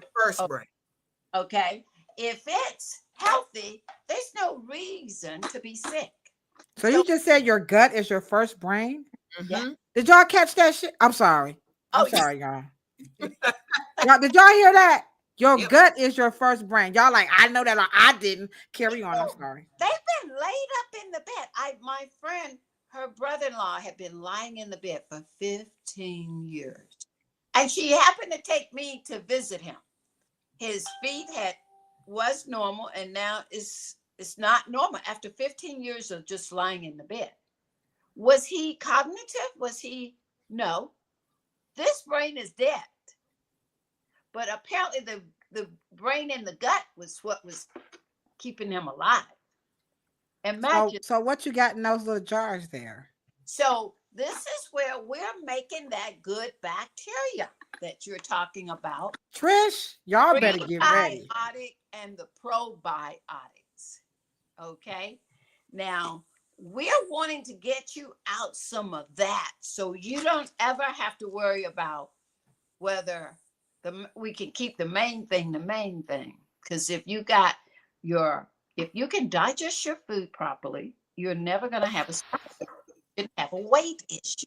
okay, if it's healthy, there's no reason to be sick.
So you just said your gut is your first brain?
Yeah.
Did y'all catch that shit? I'm sorry. I'm sorry, y'all. Did y'all hear that? Your gut is your first brain. Y'all like, I know that. I didn't. Carry on. I'm sorry.
They've been laid up in the bed. My friend, her brother-in-law had been lying in the bed for 15 years. And she happened to take me to visit him. His feet was normal, and now it's not normal after 15 years of just lying in the bed. Was he cognitive? No. This brain is dead. But apparently the brain in the gut was what was keeping him alive. Imagine.
So what you got in those little jars there?
So this is where we're making that good bacteria that you're talking about.
Trish, y'all better get ready.
Prebiotic and the probiotics. Okay. Now, we're wanting to get you out some of that so you don't ever have to worry about whether we can keep the main thing. Because if you can digest your food properly, you're never going to have a weight issue.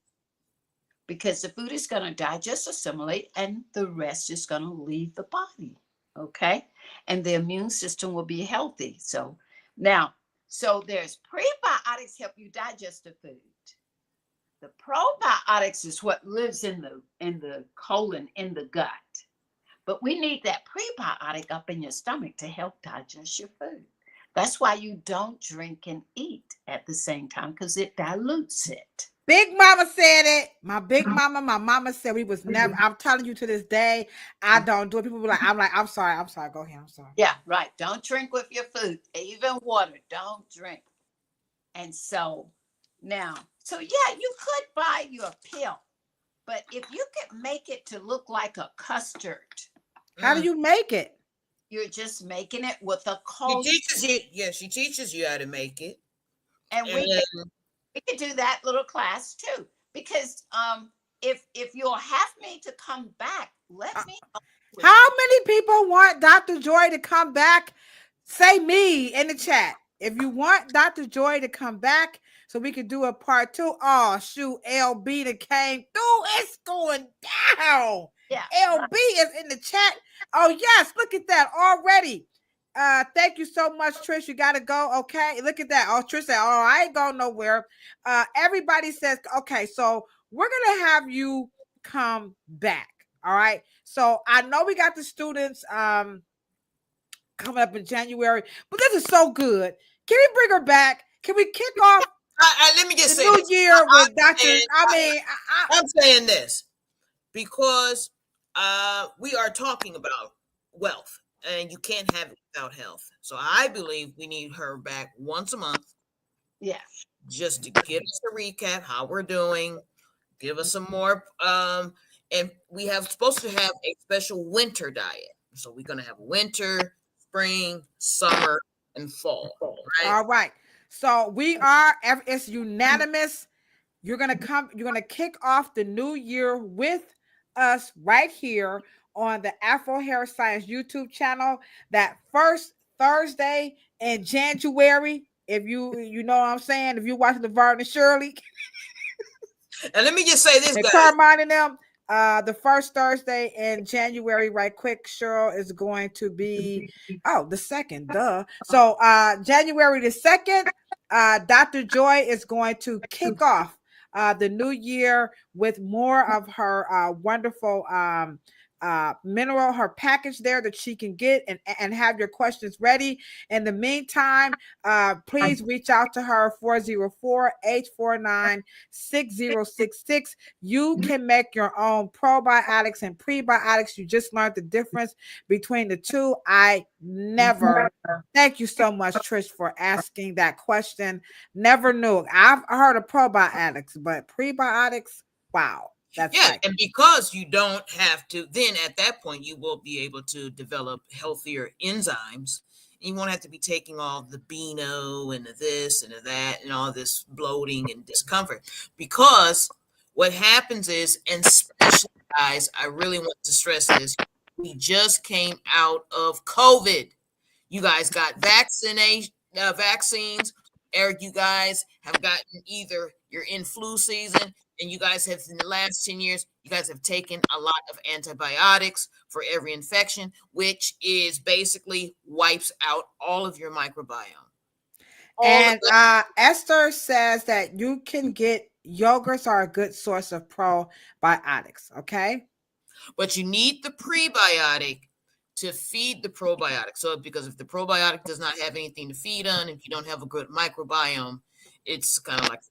Because the food is going to digest, assimilate, and the rest is going to leave the body. Okay. And the immune system will be healthy. So there's prebiotics help you digest the food. The probiotics is what lives in the colon, in the gut. But we need that prebiotic up in your stomach to help digest your food. That's why you don't drink and eat at the same time, because it dilutes it.
Big Mama said it. My mama said we was never. I'm telling you to this day, I don't do it. People be like, I'm sorry. Go ahead. I'm sorry.
Yeah, right. Don't drink with your food, even water. Don't drink. And so now, you could buy your pill, but if you could make it to look like a custard.
How do you make it?
You're just making it with a cold.
She teaches you how to make it.
And we could do that little class too. Because if you'll have me to come back, let me know.
How many people want Dr. Joy to come back? Say me in the chat. If you want Dr. Joy to come back so we can do a part 2. Oh, shoot, LB that came through. It's going down.
Yeah.
LB is in the chat. Oh, yes. Look at that already. Thank you so much, Trish. You got to go. Okay. Look at that. Oh, Trish said, oh, I ain't going nowhere. Everybody says, okay, so we're going to have you come back. All right. So I know we got the students coming up in January, but this is so good. Can we bring her back? Can we kick off
let me just
the
say
new
this.
year with Dr.
I'm saying this because we are talking about wealth, and you can't have it without health. So I believe we need her back once a month.
Yeah.
Just to give us a recap how we're doing, give us some more. And we have supposed to have a special winter diet. So we're going to have winter, spring, summer, and fall. Right?
All right. So it's unanimous. You're going to kick off the new year with us right here on the Afro Hair Science YouTube channel that first Thursday in January. If you know what I'm saying, if you watch Laverne and Shirley.
And let me just say this, guys.
Carmine and them, the first Thursday in January, right quick, Cheryl is going to be, the 2nd, duh. So January the 2nd, Dr. Joy is going to kick off the new year with more of her wonderful mineral, her package there that she can get and have your questions ready. In the meantime, please reach out to her 404-849-6066. You can make your own probiotics and prebiotics. You just learned the difference between the two. I never. Thank you so much, Trish, for asking that question. Never knew. I've heard of probiotics, but prebiotics, wow. That's
Yeah,
like,
and because you don't have to, then at that point you will be able to develop healthier enzymes. You won't have to be taking all the Beano and the this and the that and all this bloating and discomfort. Because what happens is, and especially guys, I really want to stress this, we just came out of COVID. You guys got vaccines. Eric, you guys have gotten either you're in flu season, and you guys have in the last 10 years, you guys have taken a lot of antibiotics for every infection, which is basically wipes out all of your microbiome.
and Esther says that you can get yogurts are a good source of probiotics. Okay.
But you need the prebiotic to feed the probiotic. So, because if the probiotic does not have anything to feed on, if you don't have a good microbiome, it's kind of like.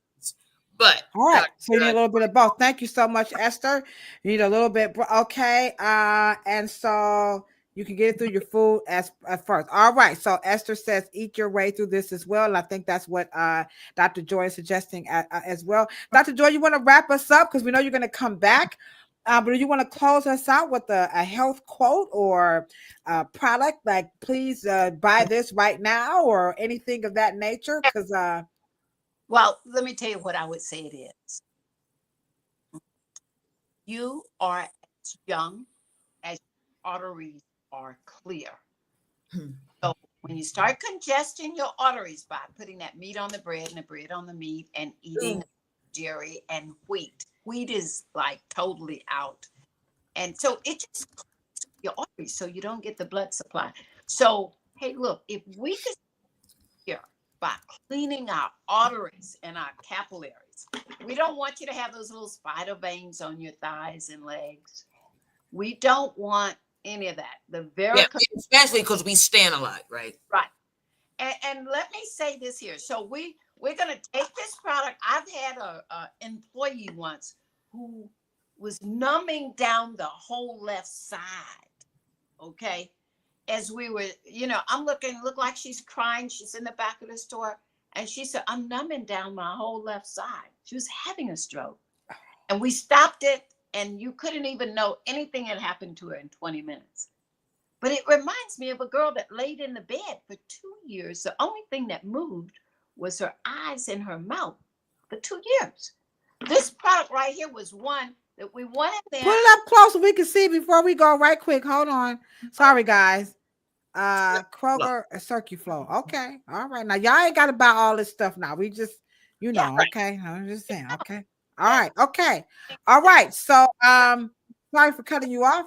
But
all right, so you need a little bit of both. Thank you so much, Esther. You need a little bit. Okay. And so you can get it through your food as at first. All right. So Esther says eat your way through this as well. And I think that's what Dr. Joy is suggesting as well. Dr. Joy, you want to wrap us up because we know you're going to come back. But do you want to close us out with a health quote or a product? Like, please buy this right now or anything of that nature? Because
well, let me tell you what I would say it is. You are as young as your arteries are clear. So when you start congesting your arteries by putting that meat on the bread and the bread on the meat and eating dairy and wheat is like totally out. And so it just clears your arteries so you don't get the blood supply. So, hey, look, if we could here by cleaning our arteries and our capillaries, we don't want you to have those little spider veins on your thighs and legs. We don't want any of that. The varicose,
especially because we stand a lot, right?
Right. And let me say this here. So we're going to take this product. I've had a employee once who was numbing down the whole left side. Okay. As we were, I'm look like she's crying. She's in the back of the store. And she said, I'm numbing down my whole left side. She was having a stroke. And we stopped it. And you couldn't even know anything had happened to her in 20 minutes. But it reminds me of a girl that laid in the bed for 2 years. The only thing that moved was her eyes and her mouth for 2 years. This product right here was one that we wanted there.
Put it up close so we can see before we go right quick. Hold on. Sorry, guys. Kroger Circuflow. Okay. All right. Now, y'all ain't got to buy all this stuff now. We just, okay. I'm just saying. Okay. All right. Okay. All right. So, sorry for cutting you off.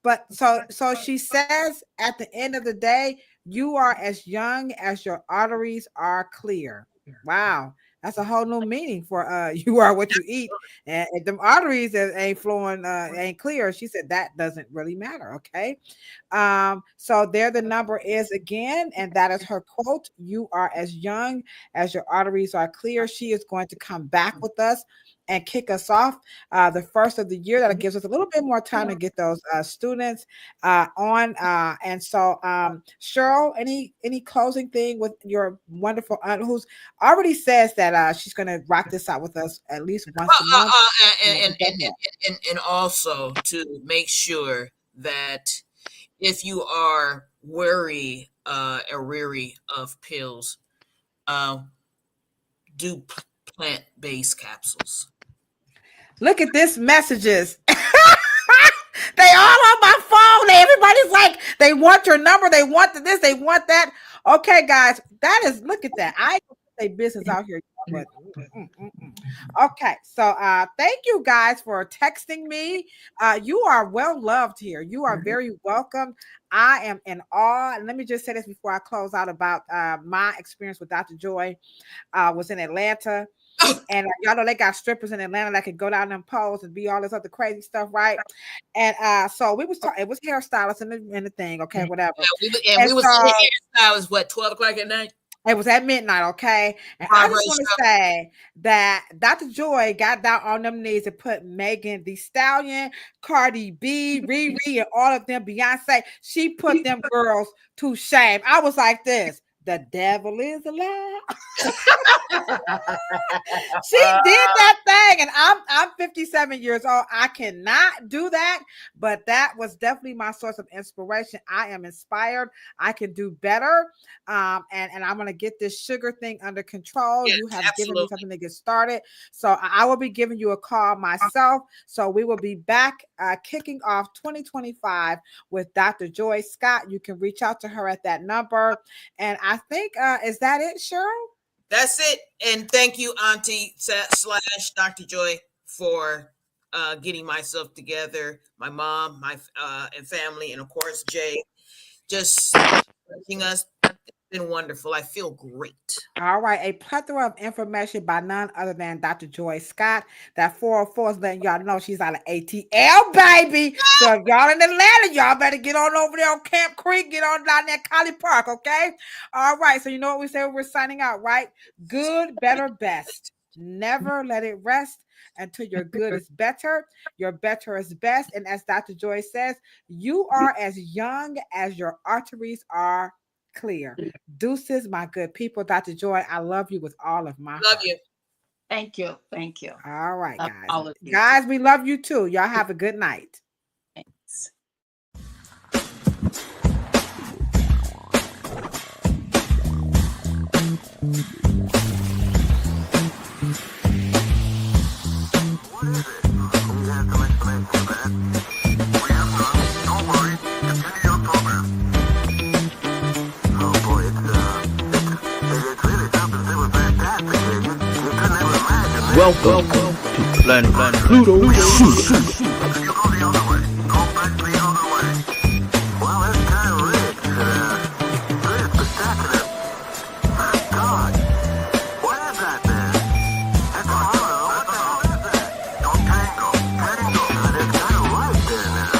But so she says at the end of the day, you are as young as your arteries are clear. Wow. That's a whole new meaning for you are what you eat. And if the arteries that ain't flowing, ain't clear, she said that doesn't really matter. Okay. So there the number is again, and that is her quote. You are as young as your arteries are clear. She is going to come back with us and kick us off the first of the year. That gives us a little bit more time to get those students on. And so, Cheryl, any closing thing with your wonderful aunt who's already says that she's going to rock this out with us at least once a month.
And also to make sure that if you are weary of pills, do plant-based capsules.
Look at this messages. They all on my phone. Everybody's like, they want your number. They want this. They want that. Okay, guys, look at that. I say business out here. But, Okay, so thank you guys for texting me. You are well loved here. You are very welcome. I am in awe. And let me just say this before I close out about my experience with Dr. Joy. Was in Atlanta. And y'all know they got strippers in Atlanta that could go down them poles and be all this other crazy stuff, right? And so we was talking, it was hairstylists and the thing, okay, whatever.
Yeah, we was hairstylists, what, 12 o'clock at night?
It was at midnight, okay? And I just want to say that Dr. Joy got down on them knees and put Megan Thee Stallion, Cardi B, Riri, and all of them, Beyonce. She put them girls to shame. I was like this. The devil is alive. She did that thing, and I'm 57 years old. I cannot do that, but that was definitely my source of inspiration. I am inspired. I can do better, and I'm gonna get this sugar thing under control. Yes, you have given me something to get started, so I will be giving you a call myself. So we will be back kicking off 2025 with Dr. Joy Scott. You can reach out to her at that number, and I think is that it, Cheryl?
That's it. And thank you, Auntie / Dr. Joy, for getting myself together, my mom, my and family, and of course Jay, just watching us. It's been wonderful. I feel great.
All right, a plethora of information by none other than Dr. Joy Scott. That 404 is letting y'all know she's out of ATL, baby. So if y'all in Atlanta, y'all better get on over there on Camp Creek, get on down there Colley Park, okay? All right, so you know what we say when we're signing out, right? Good, better, best. Never let it rest until your good is better. Your better is best. And as Dr. Joy says, you are as young as your arteries are clear. Deuces, my good people. Dr. Joy, I love you with all of my heart.
Love you.
Thank you. Thank you.
All right,
love
guys.
all of you.
Guys, we love you too. Y'all have a good night.
Thanks.
Welcome to Planet Pluto.
Tango. Tango. It's kind of right there now.